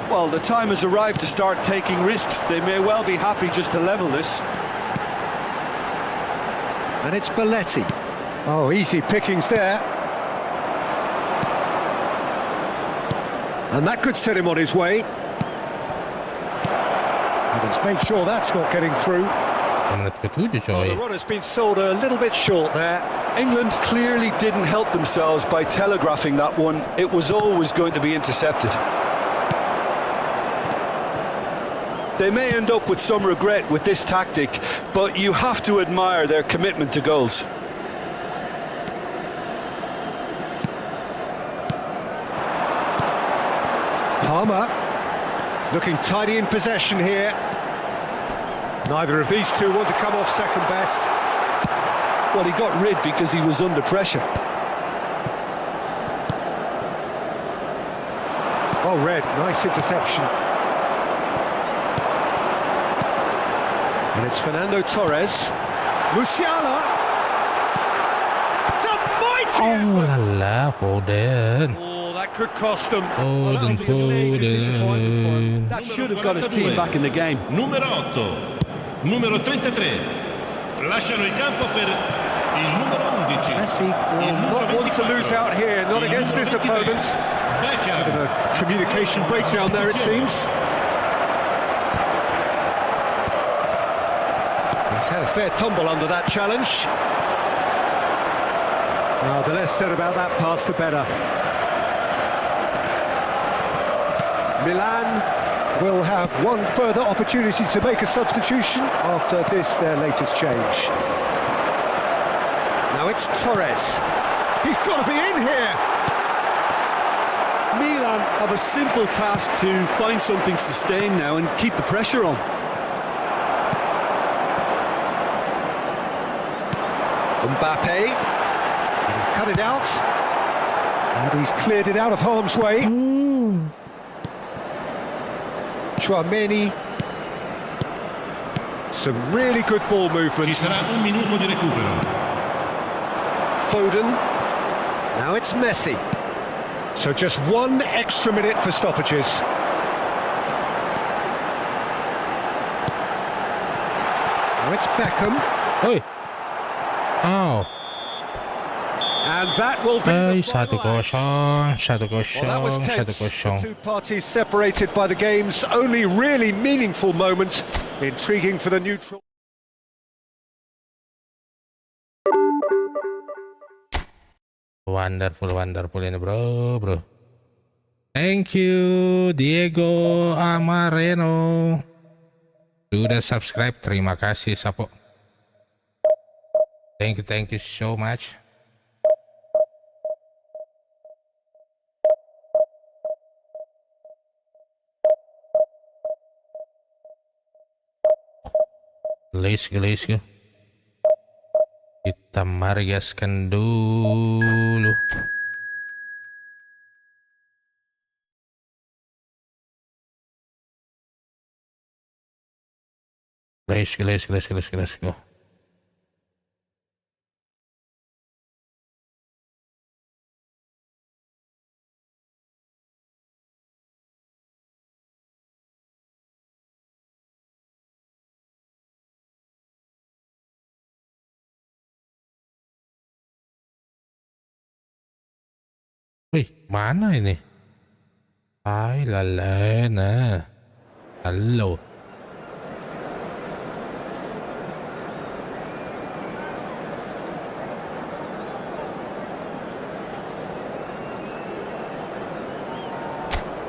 well, the time has arrived to start taking risks. They may well be happy just to level this. And it's Belletti. Oh, easy pickings there. And that could set him on his way. And he's made sure that's not getting through. Menit ke-7 The coy. run has been sold a little bit short there. England clearly didn't help themselves by telegraphing that one. It was always going to be intercepted. They may end up with some regret with this tactic, but you have to admire their commitment to goals. Palmer looking tidy in possession here. Neither of these two want to come off second best. Well, he got rid because he was under pressure. Oh, Red, nice interception. And it's Fernando Torres. Musiala. It's a mighty Oh effort. la la, Foden. Oh, that could cost them. Foden, That'll be a major disappointment for him. Foden. That should have got his team back in the game. Numero 8. Numero 33. Lasciano il campo per il numero 11. Messi will Il numero not want to 24. lose out here, not Il against numero this 23. opponent. Beckham. A communication breakdown there, it seems. He's had a fair tumble under that challenge. Well, the less said about that pass, the better. Milan will have one further opportunity to make a substitution after this, their latest change. Now it's Torres. He's got to be in here! Milan have a simple task to find something sustained now and keep the pressure on. Mbappe. He's cut it out. And he's cleared it out of harm's way. Tchouaméni. Some really good ball Ci movement. sarà un minuto di recupero. Foden. Now it's Messi. So just one extra minute for stoppages. Now it's Beckham. Oi. Oh. And that will be Ay, the satu final act. kosong, satu Well, that was kosong, satu tense. The kosong. two parties separated by the game's only really meaningful moment. Intriguing for the neutral. Wonderful, wonderful ini bro. Thank you Diego Amareno. Sudah subscribe, terima kasih Sapo. Thank you so much. Let's go. Kita mariaskan dulu. Let's go. Wih, mana ini? Ay, lalena. Halo.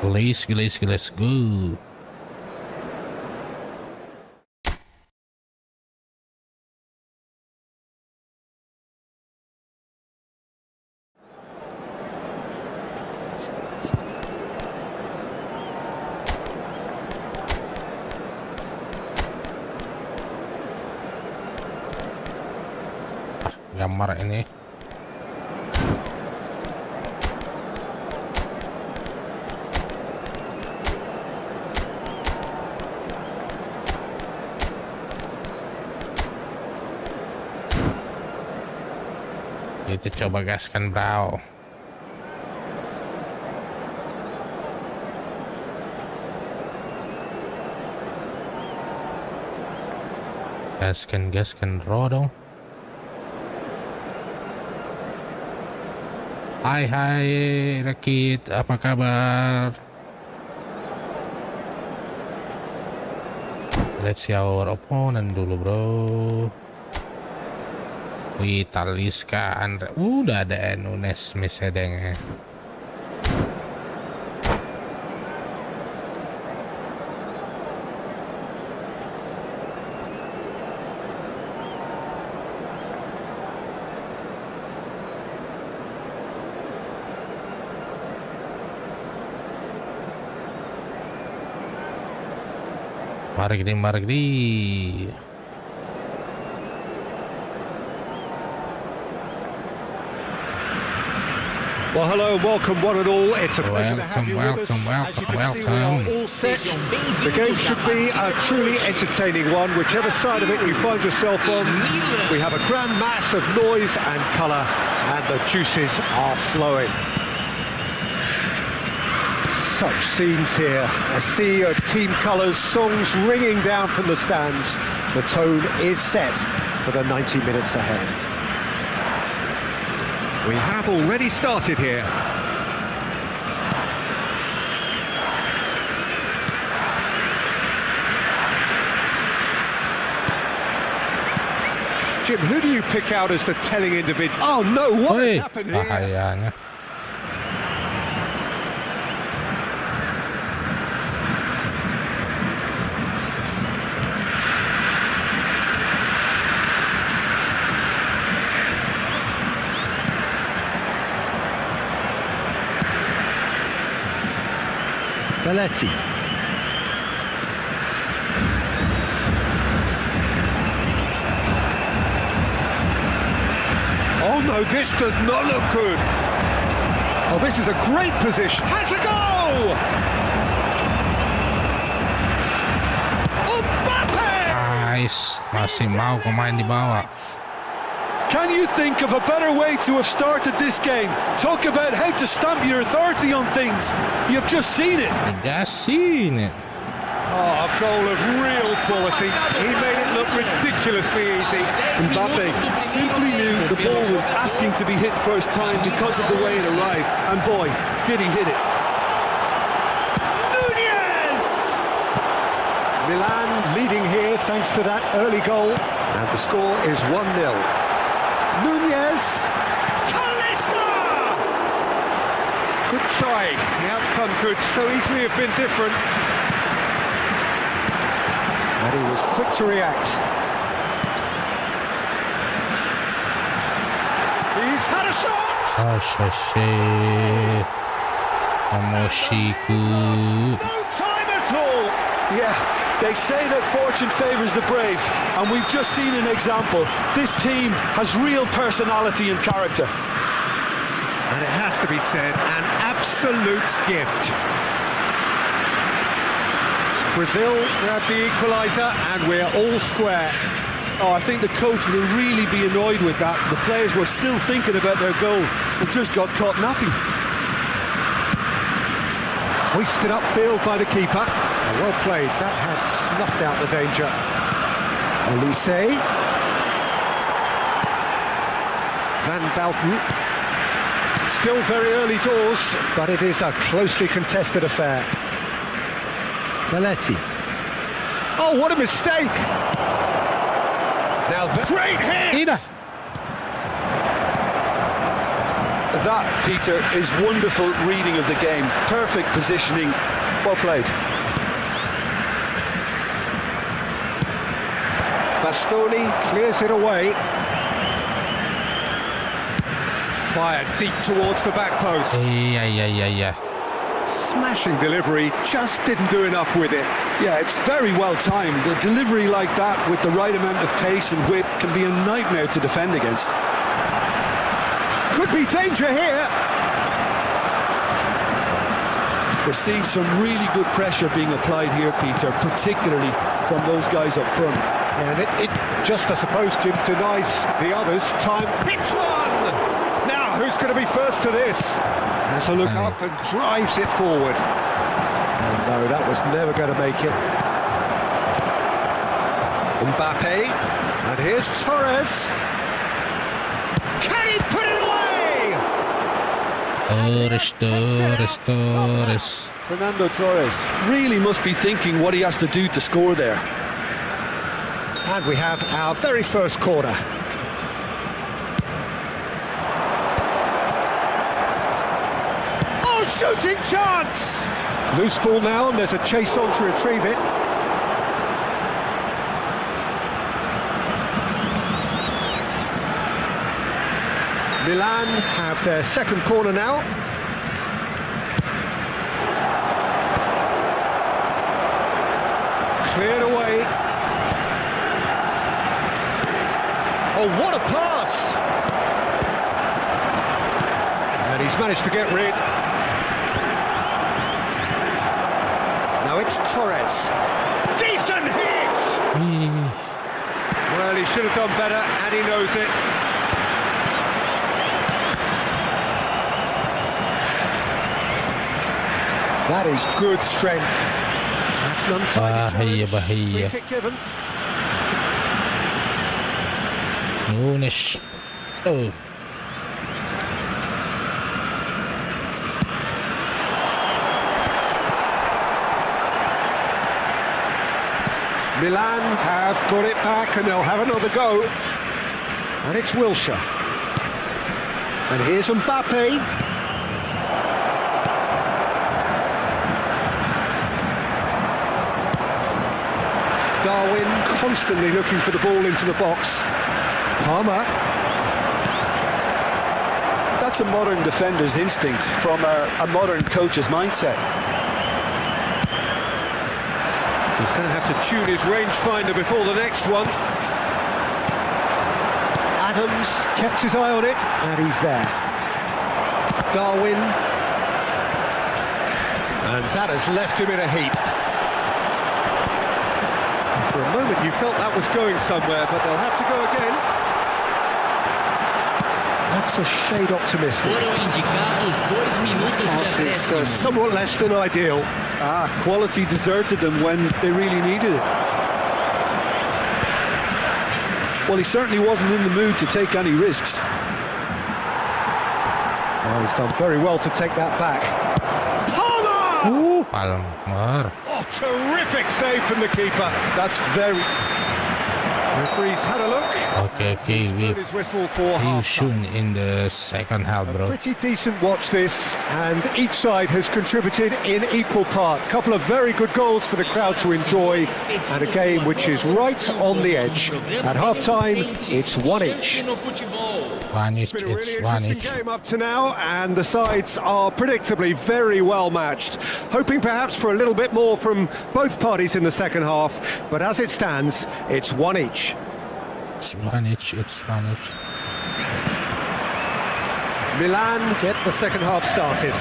Let's go. Gambar ini. Kita coba gaskan bro. Gaskan bro dong. Hai Rakit, apa kabar? Let's see our opponent dulu bro. Wih, Talisca Andre. Udah ada Nunes Mesedeng. Margdi. Well, hello and welcome one and all. It's a pleasure to have you with us. Welcome. As you can see, we are all set. The game should be a truly entertaining one, whichever side of it you find yourself on. We have a grand mass of noise and colour, and the juices are flowing. Such scenes here, a sea of team colours, songs ringing down from the stands. The tone is set for the 90 minutes ahead. We have already started here. Jim, who do you pick out as the telling individual? Oh no, what has happened here? Bahayanya. Belletti. Oh no, this does not look good. Oh, this is a great position. Has a goal! Nice. Masih mau pemain di bawah. Can you think of a better way to have started this game? Talk about how to stamp your authority on things. You've just seen it. Just seen it. Oh, a goal of real quality. He made it look ridiculously easy. Mbappe simply knew the ball was asking to be hit first time because of the way it arrived. And boy, did he hit it. Nunez! Milan leading here thanks to that early goal. And the score is 1-0. Nunez! Talisca! Good try. The outcome could so easily have been different. And he was quick to react. He's had a shot! Oh, shit. Emosiku. No time at all! Yeah, they say that fortune favours the brave, and we've just seen an example. This team has real personality and character. And it has to be said, an absolute gift. Brazil grabbed the equaliser and we're all square. Oh, I think the coach will really be annoyed with that. The players were still thinking about their goal, but just got caught napping. Hoisted upfield by the keeper. Well played, that has snuffed out the danger. Olise. Van Dalten. Still very early doors, but it is a closely contested affair. Belletti. Oh, what a mistake! Now the great hit! That, Peter, is wonderful reading of the game. Perfect positioning. Well played. Bastoni clears it away. Fired deep towards the back post. Yeah. Smashing delivery, just didn't do enough with it. Yeah, it's very well timed. The delivery like that with the right amount of pace and whip can be a nightmare to defend against. Could be danger here. We're seeing some really good pressure being applied here, Peter, particularly from those guys up front. And it just, I suppose, Jim, denies the others time. Hits one! Now, who's going to be first to this? Has a look up and drives it forward. And no, that was never going to make it. Mbappe. And here's Torres. Can he put it away? Torres. Fernando Torres really must be thinking what he has to do to score there. And we have our very first corner. Oh, shooting chance! Loose ball now, and there's a chase on to retrieve it. Milan have their second corner now. Cleared away. Oh, what a pass! And he's managed to get rid. Now it's Torres. Decent hit! Well, he should have done better, and he knows it. That is good strength. That's an untidy touch. Free kick given. Nunes. Oh. Milan have got it back and they'll have another go. And it's Wilshere. And here's Mbappe. Darwin constantly looking for the ball into the box. Palmer. That's a modern defender's instinct from a modern coach's mindset. He's going to have to tune his rangefinder before the next one. Adams kept his eye on it, and he's there. Darwin. And that has left him in a heap. For a moment you felt that was going somewhere, but they'll have to go again. That's a shade optimistic. Pass is somewhat less than ideal. Quality deserted them when they really needed it. Well, he certainly wasn't in the mood to take any risks. Oh, he's done very well to take that back. Palmer. Oh, terrific save from the keeper. That's very... Referee's had a look. Okay, Blown his whistle for we half soon in the second half, bro. Pretty decent watch this, and each side has contributed in equal part. Couple of very good goals for the crowd to enjoy, and a game which is right on the edge. At half-time, it's one each. One each, It's been a really it's one interesting each. game up to now, and the sides are predictably very well matched. Hoping perhaps for a little bit more from both parties in the second half, but as it stands, it's one each. It's one each, it's one each. Milan get the second half started.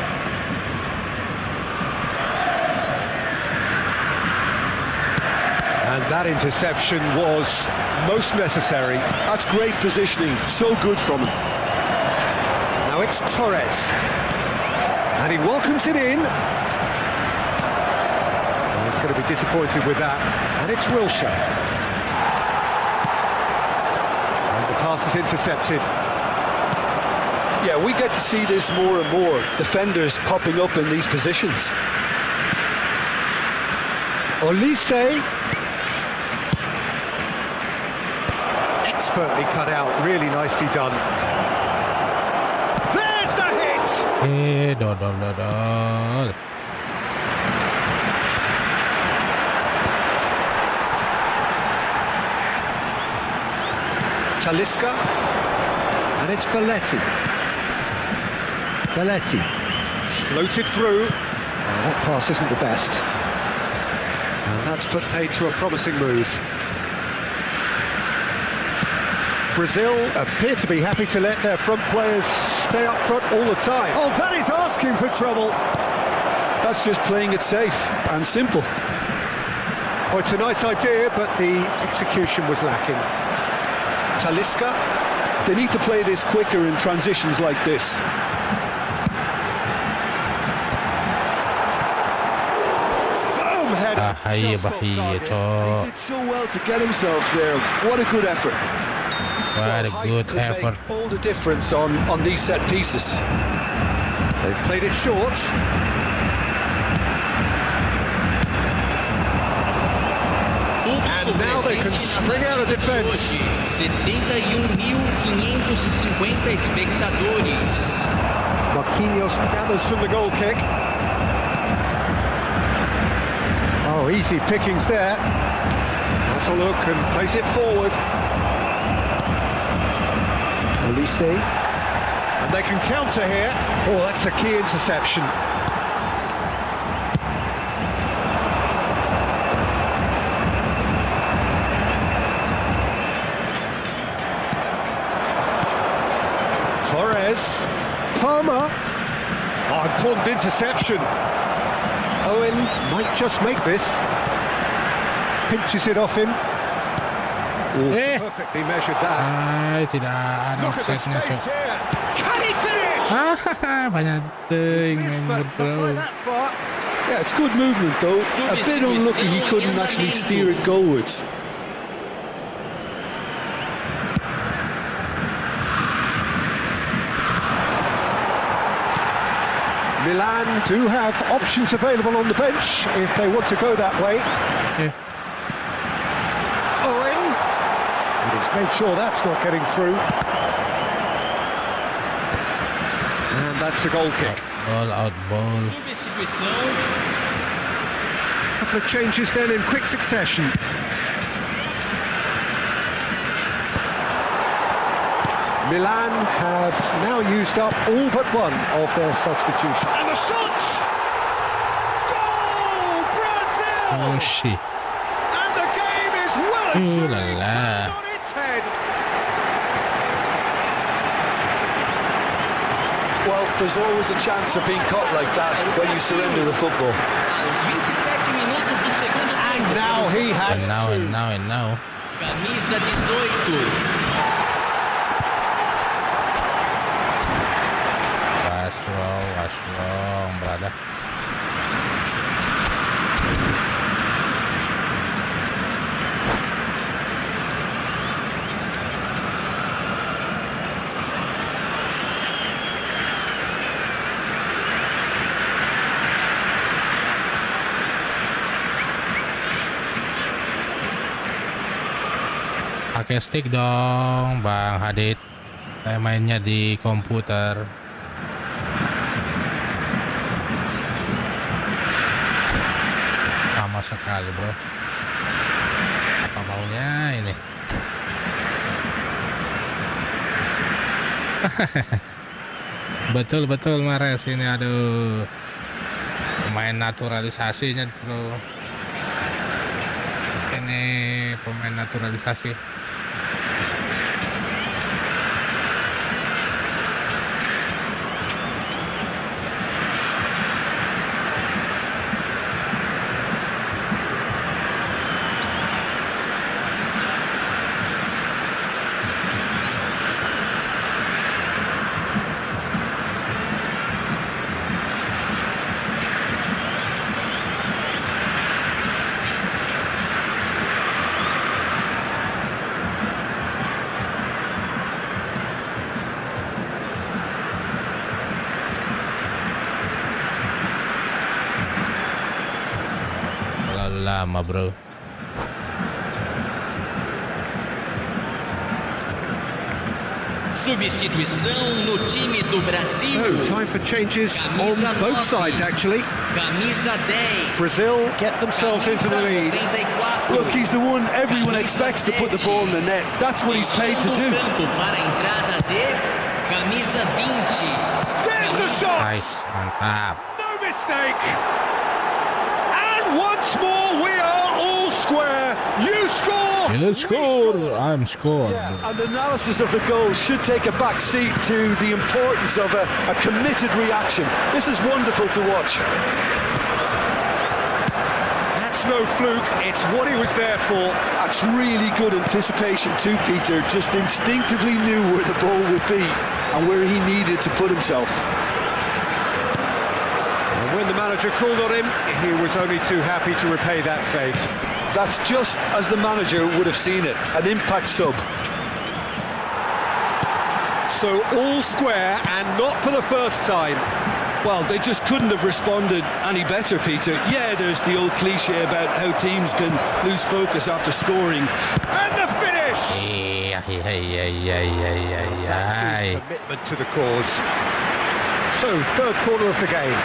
And that interception was most necessary. That's great positioning, so good from him. Now it's Torres. And he welcomes it in. And he's going to be disappointed with that. And it's Wilshere. And the pass is intercepted. Yeah, we get to see this more and more. Defenders popping up in these positions. Olise. Expertly cut out, really nicely done. There's the hit! Dodol. Talisca, and it's Belletti. Belletti floated through. Oh, that pass isn't the best, and that's put paid to a promising move. Brazil appear to be happy to let their front players stay up front all the time. Oh, that is asking for trouble. That's just playing it safe and simple. Oh, it's a nice idea, but the execution was lacking. Talisca. They need to play this quicker in transitions like this. Firm header. Bahaya, Just off bahaya, target. He cok. did so well to get himself there. What a good effort. What a good Could effort. make all the difference on these set pieces. They've played it short. And now they can spring out of defence. 71.550 espectadores. Marquinhos gathers from the goal kick. Oh, easy pickings there. Has a look and plays it forward. Olise. And they can counter here. Oh, that's a key interception. Torres. Palmer. Oh, important interception. Owen might just make this. Pinches it off him. Oh, perfectly measured that. Tidak ada Look at the offside-nya, space cok. here. Can he finish? Banyak ting Yes, member, but not by bro. that far. Yeah, it's good movement though. A bit unlucky he couldn't actually steer it goalwards. Milan do have options available on the bench if they want to go that way. Okay. Owen. And he's made sure that's not getting through. And that's a goal kick. Ball out, ball. Substituição. Couple of changes then in quick succession. Milan have now used up all but one of their substitutions. And the shot! Goal, Brazil! Oh shit. And the game is well and Ooh la truly la. turned on its head. Well, there's always a chance of being caught like that when you surrender the football. Aos 27 minutos do segundo And tempo. now he has And now. Camisa 18. What's wrong, brother? Pakai stick dong, Bang Hadid. Saya mainnya di komputer. Sama sekali, bro. Apa maunya ini? Betul Mares ini, aduh. Pemain naturalisasinya, bro. Ini pemain naturalisasi. Lama, bro. Substituição no time do Brasil. So, time for changes on both sides, actually. Camisa 10. Brazil get themselves into the lead. 34. Look, he's the one everyone expects to put the ball in the net. That's what he's paid to do. Para a entrada de camisa 20. There's the shot! Nice, mantap. No mistake! And once more, we are all square. You score! You score, I'm scored. And analysis of the goal should take a back seat to the importance of a committed reaction. This is wonderful to watch. That's no fluke, it's what he was there for. That's really good anticipation too, Peter. Just instinctively knew where the ball would be and where he needed to put himself. And when the manager called on him, he was only too happy to repay that faith. That's just as the manager would have seen it, an impact sub. So all square, and not for the first time. Well, they just couldn't have responded any better, Peter. Yeah, there's the old cliche about how teams can lose focus after scoring. And the finish! That is commitment to the cause. So, third quarter of the game.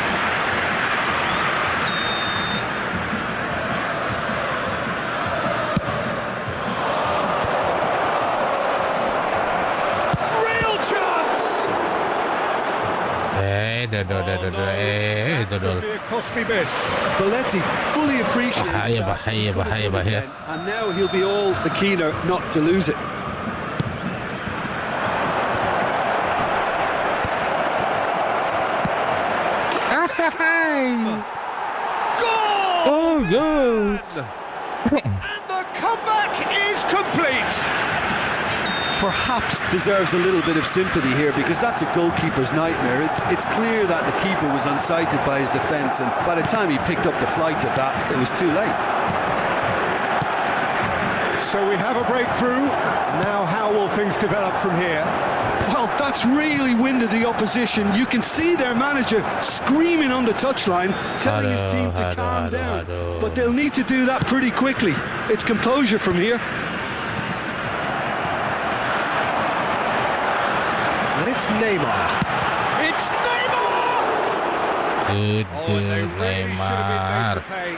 Real chance! Dodol. Could be a costly miss. Balletti fully appreciates Bahaya. that. And now he'll be all the keener not to lose it. Goal! Go! And the comeback is complete. Perhaps deserves a little bit of sympathy here because that's a goalkeeper's nightmare. It's clear that the keeper was unsighted by his defence, and by the time he picked up the flight at that, it was too late. So we have a breakthrough. Now how will things develop from here? Well, that's really winded the opposition. You can see their manager screaming on the touchline, telling his team to calm down. But they'll need to do that pretty quickly. It's composure from here. And it's Neymar. It's Neymar! Good, They really should have been made Neymar. to pay.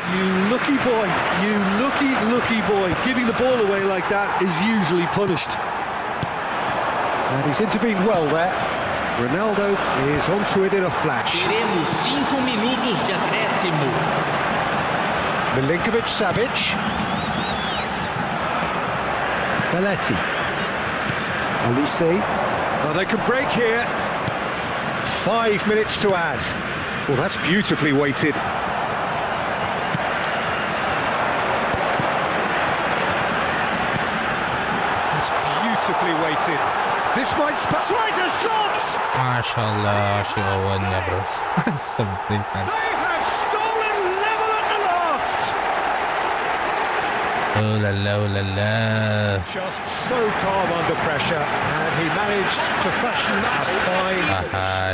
You lucky boy, you lucky boy. Giving the ball away like that is usually punished. And he's intervened well there. Ronaldo is onto it in a flash. Teremos 5 minutos de acréscimo. Milinkovic-Savic. Belletti. Olise. Oh, they can break here. 5 minutes to add. Well, that's beautifully weighted. That's beautifully weighted. This might tries a shot! Masya Allah, si Owen ya bro. Something kan. They have stolen level at the last! Oh la la, oh la la. Just so calm under pressure, and he managed to fashion a fine...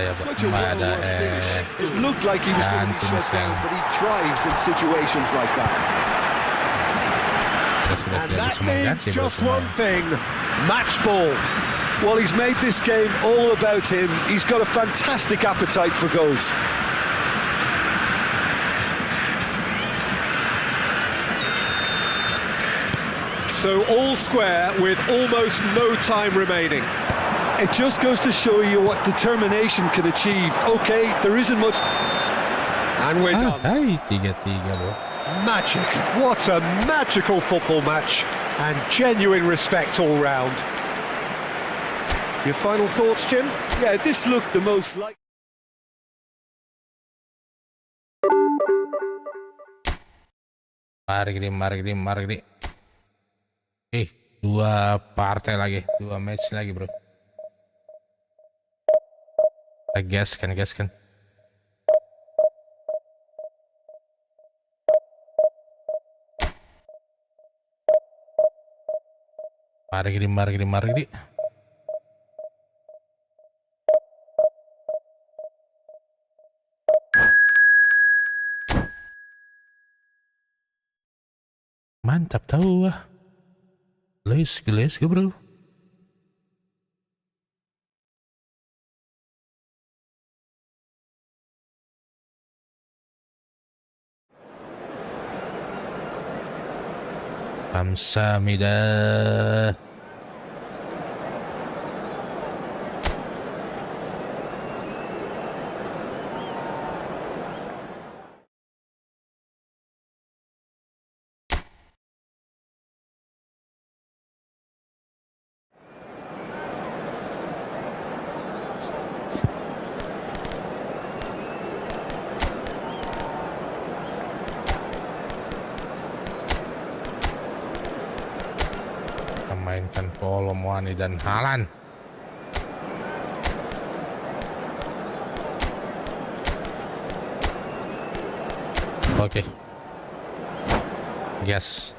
Ya Such a well-worked finish. It looked like he was going to be shut down, but he thrives in situations like that. And that means just one thing, match ball. Well, he's made this game all about him. He's got a fantastic appetite for goals. So all square with almost no time remaining. It just goes to show you what determination can achieve. Okay, there isn't much... And we're done. Hai, 3-3 bro. Magic. What a magical football match. And genuine respect all round. Your final thoughts, Jim? Yeah, this looked the most like... Mari gini. Dua partai lagi, 2 match lagi bro. Gaskan. Mari gini. Mantap tahu wah. Let's go bro. Kamsahamnida. Mainkan Polomwani dan Halan. Oke. Gas.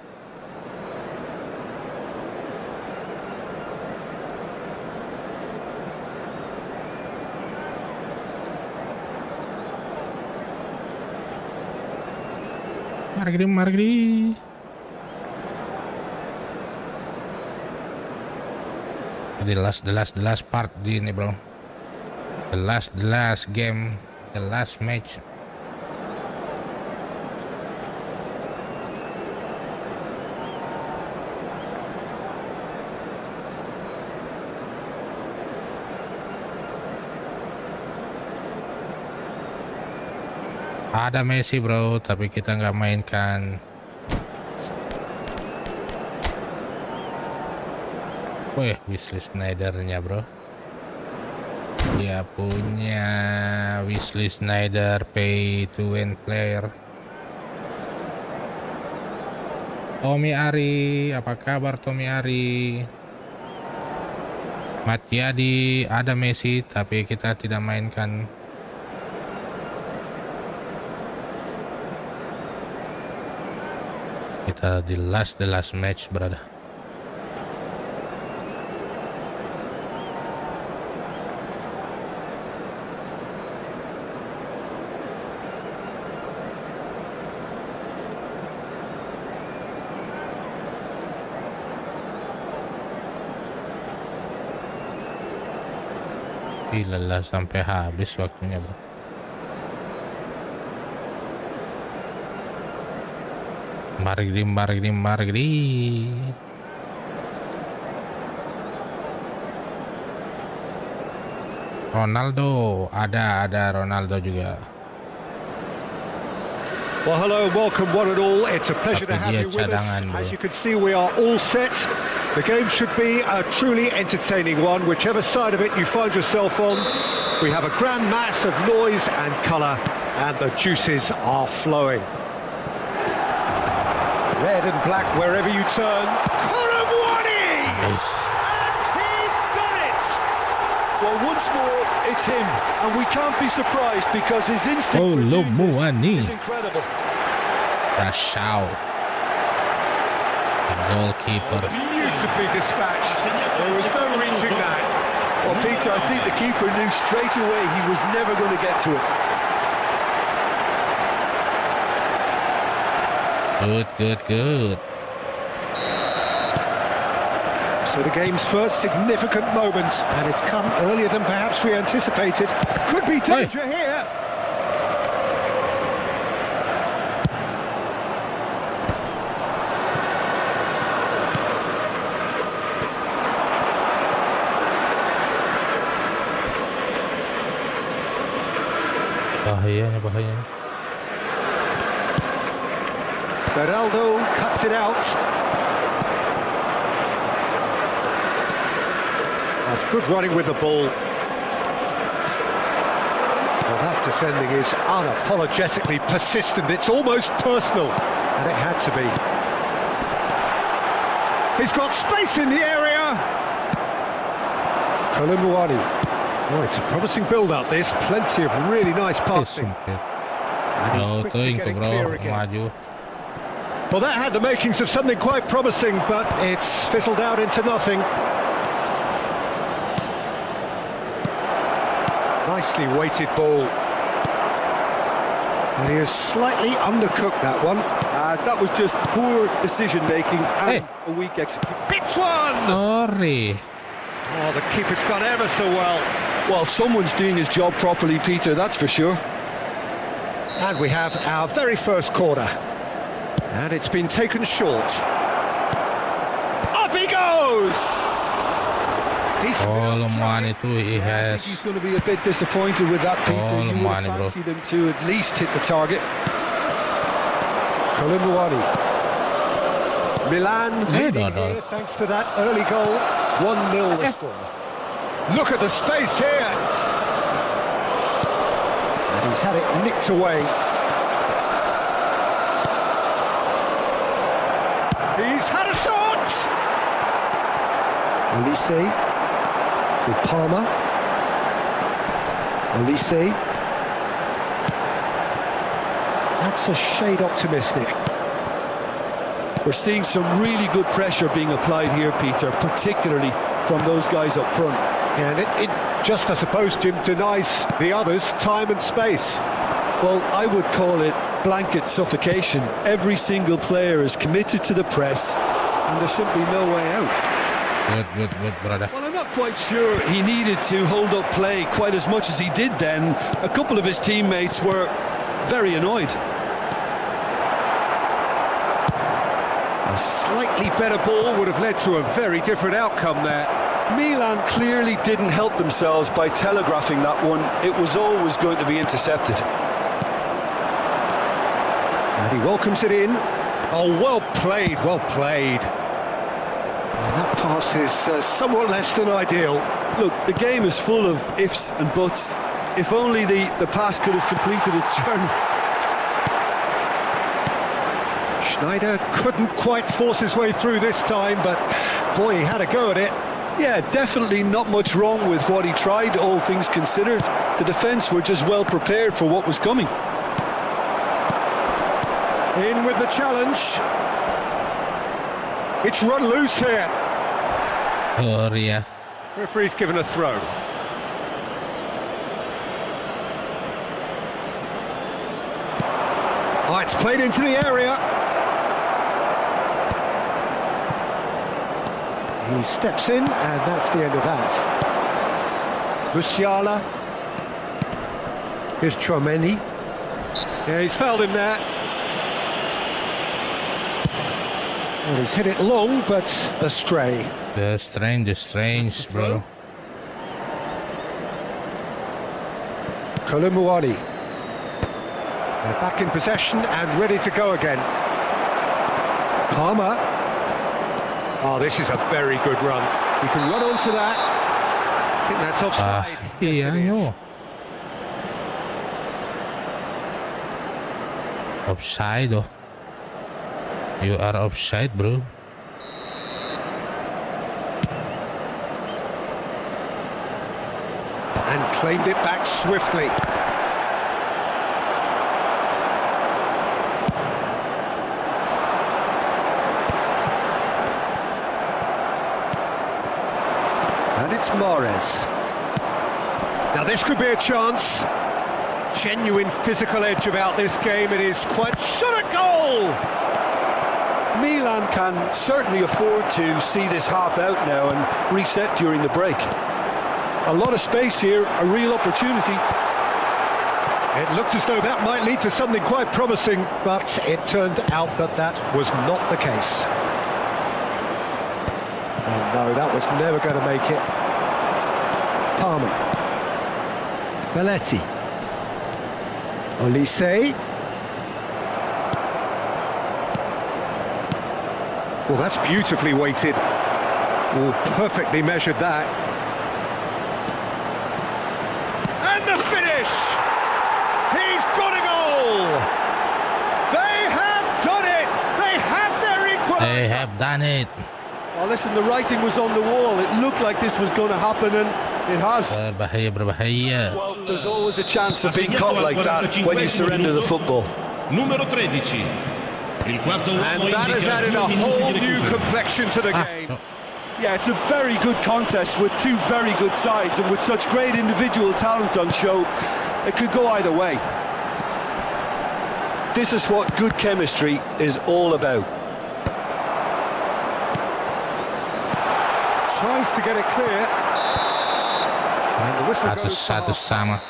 Margri. The last part di ini bro. The last game, the last match. Ada Messi bro, tapi kita nggak mainkan. Wih, Wesley Sneijdernya bro. Dia punya Wesley Sneijder pay to win player. Tommy Ari, apa kabar Tommy Ari? Matiadi, ada Messi tapi kita tidak mainkan. Kita di the last match brother. Lelah sampai habis waktunya bro. Margri. Ronaldo, ada Ronaldo juga. Well, hello and welcome one and all. It's a pleasure to have you with us. As you can see, we are all set. The game should be a truly entertaining one, whichever side of it you find yourself on. We have a grand mass of noise and colour, and the juices are flowing. Red and black wherever you turn. Konami! Nice. And he's done it! Well, once more, it's him, and we can't be surprised because his instinct for doing this is incredible. Rashao, the goalkeeper. Beautifully dispatched. There was no reaching that. Well, Peter, I think the keeper knew straight away he was never going to get to it. Good. So the game's first significant moment, and it's come earlier than perhaps we anticipated. Could be danger here. Bahaya. Beraldo cuts it out. That's good running with the ball. Well, that defending is unapologetically persistent. It's almost personal, and it had to be. He's got space in the area. Kolumuani. Oh, it's a promising build-up, this. Plenty of really nice passing. And he's quick to get it clear again. Well, that had the makings of something quite promising, but it's fizzled out into nothing. Nicely weighted ball. And he has slightly undercooked that one. That was just poor decision-making and a weak execution. Hits one! Sorry. Oh, the keeper's done ever so well. Well, someone's doing his job properly, Peter, that's for sure. And we have our very first corner. And it's been taken short. Up he goes! All the money too he has. He's going to be a bit disappointed with that, Peter. All the You would money, have bro. fancied him to at least hit the target. Kolumuani. Milan leading no. here thanks to that early goal. 1-0 the score. Look at the space here. And he's had it nicked away. He's had a shot! Olise for Palmer. Olise. That's a shade optimistic. We're seeing some really good pressure being applied here, Peter, particularly from those guys up front. And it just, I suppose, Jim, denies the others time and space. Well, I would call it blanket suffocation. Every single player is committed to the press, and there's simply no way out. Good, brother. Well, I'm not quite sure he needed to hold up play quite as much as he did then. A couple of his teammates were very annoyed. A slightly better ball would have led to a very different outcome there. Milan clearly didn't help themselves by telegraphing that one. It was always going to be intercepted. And he welcomes it in. Oh, well played. And that pass is somewhat less than ideal. Look, the game is full of ifs and buts. If only the pass could have completed its journey. Schneider couldn't quite force his way through this time, but boy, he had a go at it. Yeah, definitely not much wrong with what he tried, all things considered. The defence were just well prepared for what was coming. In with the challenge. It's run loose here. Oh, yeah. Referee's given a throw. Oh, it's played into the area. He steps in, and that's the end of that. Musiala. Here's Chouameni. Yeah, he's fouled him there. Well, he's hit it long, but astray. The strange, bro. Kolumuani. They're back in possession and ready to go again. Palmer. Oh, this is a very good run. You can run onto that. I think that's offside. Iya, yo. Offside, oh. You are offside, bro. And claimed it back swiftly. And it's Mahrez. Now this could be a chance. Genuine physical edge about this game. It is quite shot at goal. Milan can certainly afford to see this half out now and reset during the break. A lot of space here, a real opportunity. It looked as though that might lead to something quite promising, but it turned out that that was not the case. And no, that was never going to make it. Palmer. Belletti. Olise. Well, that's beautifully weighted. Oh, perfectly measured that. And the finish! He's got a goal! They have done it! They have their equaliser! They have done it. Oh, listen, the writing was on the wall. It looked like this was going to happen, and it has. Berbahaya, berbahaya. Well, there's always a chance of being caught like that when you surrender the football. Numero 13. Il quarto uomo And that has indica added a 2 minuti whole di new recupero. complexion to the game. No. Yeah, it's a very good contest with two very good sides, and with such great individual talent on show, it could go either way. This is what good chemistry is all about. Tries to get it clear. And the whistle goes for Satu sama.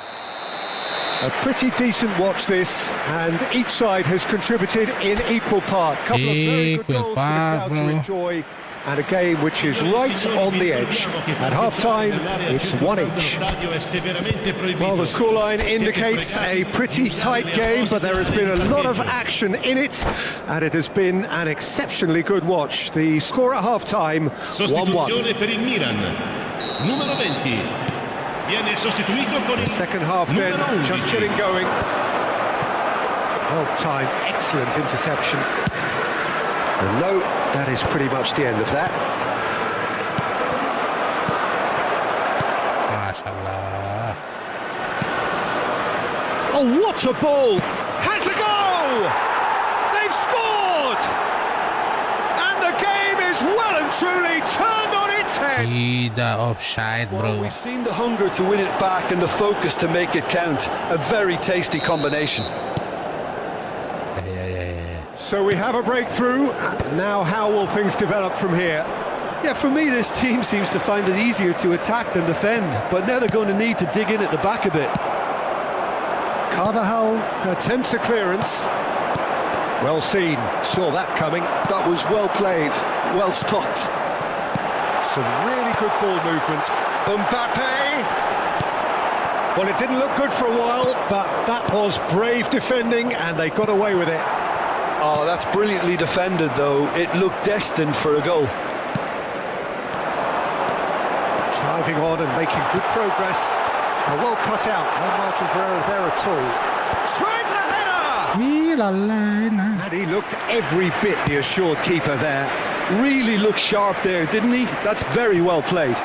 a pretty decent watch this, and each side has contributed in equal part. Couple of very good Equal goals part, for the crowd to bro. enjoy, and a game which is right on the edge. At half-time, it's one each. Well, the scoreline indicates a pretty tight game, but there has been a lot of action in it, and it has been an exceptionally good watch. The score at half-time, 1-1. Sostituzione per il Milan. Numero 20. Viene sostituito con il Second half then, numero 11. just getting going. Well timed, excellent interception. And no, that is pretty much the end of that. Mashallah. Oh, what a ball! Has a go! They've scored! And the game is well and truly turned on its head. Tidak offside, Well, bro. we've seen the hunger to win it back and the focus to make it count. A very tasty combination. Yeah. So we have a breakthrough. Now how will things develop from here? Yeah, for me, this team seems to find it easier to attack than defend, but now they're going to need to dig in at the back a bit. Carvajal attempts a clearance. Well seen, saw that coming. That was well played, well stopped. Some really good ball movement. Mbappe! Well, it didn't look good for a while, but that was brave defending, and they got away with it. Oh, that's brilliantly defended, though. It looked destined for a goal. Driving on and making good progress. Well cut out, no margin for error there at all. Tries a header! And he looked every bit the assured keeper there. Really looked sharp there, didn't he? That's very well played.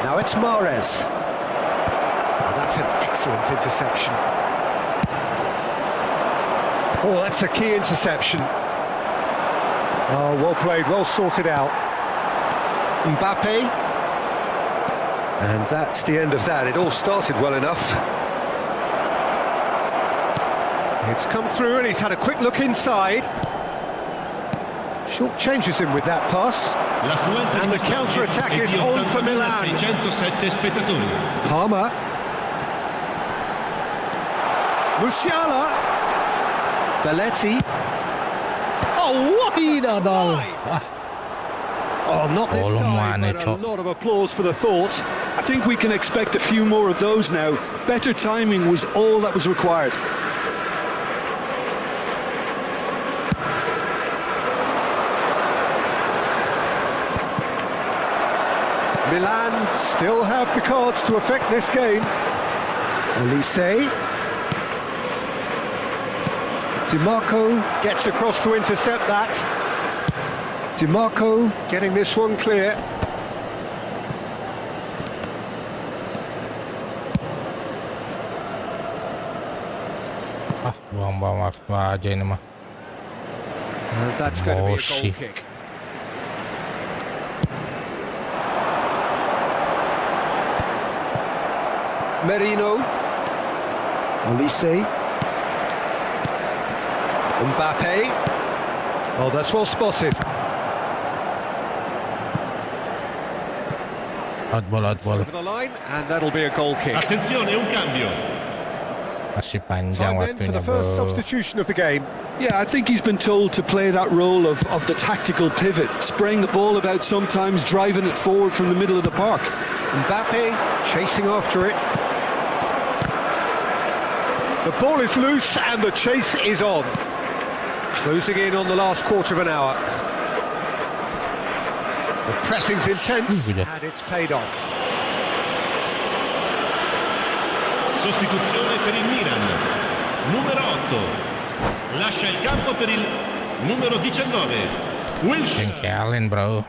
Now it's Mahrez. Oh, that's an excellent interception. Oh, that's a key interception. Oh, well played, well sorted out. Mbappe. And that's the end of that. It all started well enough. It's come through and he's had a quick look inside. Short changes him with that pass. And the counter-attack is on for Milan. 607 spettatori. Palmer. Musiala. Belletti. Oh, what Tidak dong. Oh, not this Tolong time, mana, but a Cok. lot of applause for the thought. A think we can expect a few more of those now. Better timing was all that was required. Milan still have the cards to affect this game. Elise. DiMarco gets across to intercept that. DiMarco getting this one clear. Buang-buang waktu aja ini mah. And that's going to be a Moshi. goal kick. Merino. Olise. Mbappe. Oh, that's well spotted. Outball. Over the line, and that'll be a goal kick. Attenzione, un cambio. Masih panjang Time then for waktunya, the first bro. substitution of the game. Yeah, I think he's been told to play that role of the tactical pivot, spraying the ball about sometimes, driving it forward from the middle of the park. Mbappe chasing after it. The ball is loose and the chase is on. Closing in on the last quarter of an hour. The pressing's intense and it's paid off. Sostituzione per il Milan. Numero 8. Lascia il campo per il numero 19. Wilshere. Jengkelin, bro.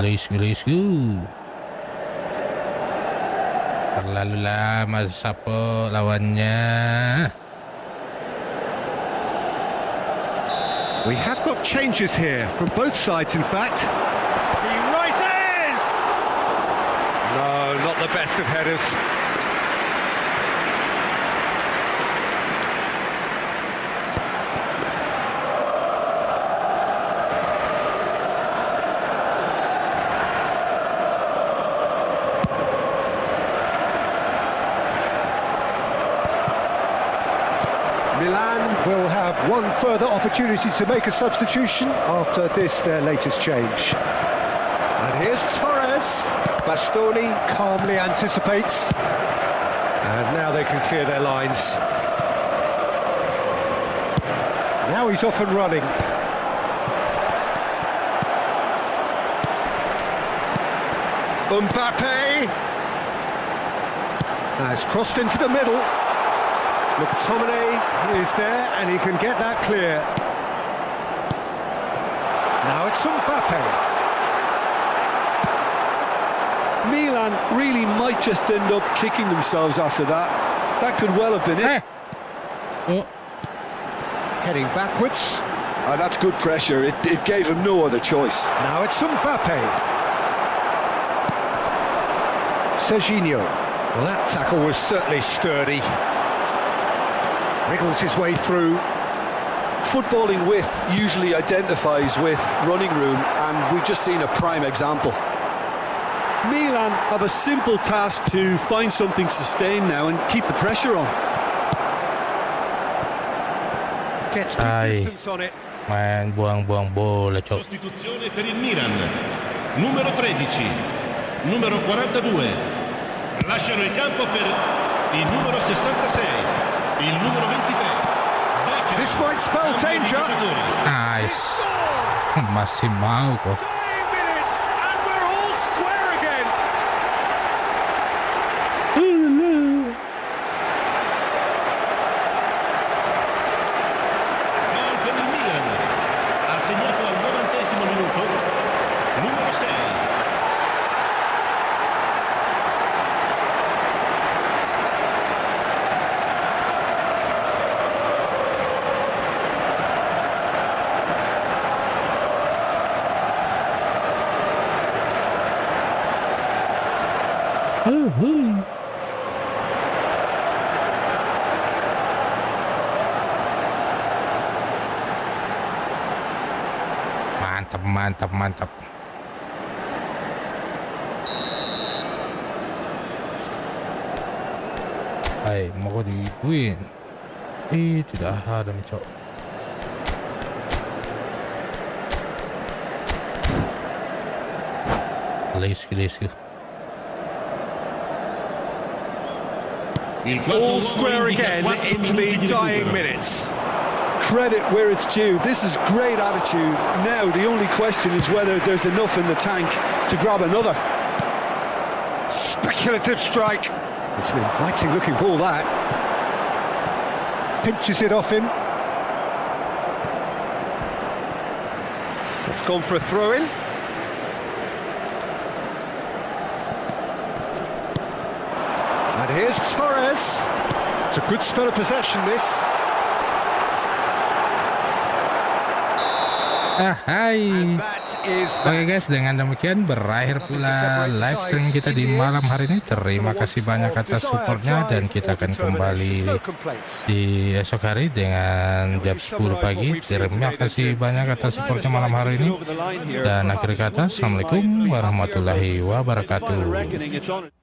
Let's go. Terlalu lama Sapo lawannya. We have got changes here from both sides, in fact. He rises! No, not the best of headers. Milan will have one further opportunity to make a substitution after this, their latest change. And here's Torres. Bastoni calmly anticipates. And now they can clear their lines. Now he's off and running. Mbappe! Now it's crossed into the middle. McTominay is there and he can get that clear. Now it's Mbappe. Milan really might just end up kicking themselves after that. That could well have been it. Oh, Heading backwards. That's good pressure. It gave him no other choice. Now it's Mbappe. Serginho. Well, that tackle was certainly sturdy. Wriggles his way through. Footballing width usually identifies with running room, and we've just seen a prime example. Milan have a simple task to find something sustained now and keep the pressure on. Gets good distance on it. main buang-buang bola, cok. Sostituzione per il Milan. Numero 13. Numero 42. Lasciano il campo per il numero 66. Il numero 23. This might spell danger. Nice. Masih mau kok. 10 minutes and we're all square again. Gol per il Milan. Ha segnato al 90° minuto. Numero 6. Mantap mantap. Hai, mau digituin. Tidak ada cok. Let's go. All square again into the dying minutes. Credit where it's due. This is great attitude. Now the only question is whether there's enough in the tank to grab another. Speculative strike. It's an inviting looking ball, that. Pinches it off him. It's gone for a throw-in. And here's Torres. It's a good spell of possession, this. Hai. And that is that. Oke guys, dengan demikian berakhir pula live stream kita di malam hari ini. Terima kasih banyak atas supportnya, dan kita akan kembali di esok hari dengan jam 10 pagi. Terima kasih banyak atas supportnya malam hari ini. Dan akhir kata, Assalamualaikum warahmatullahi wabarakatuh.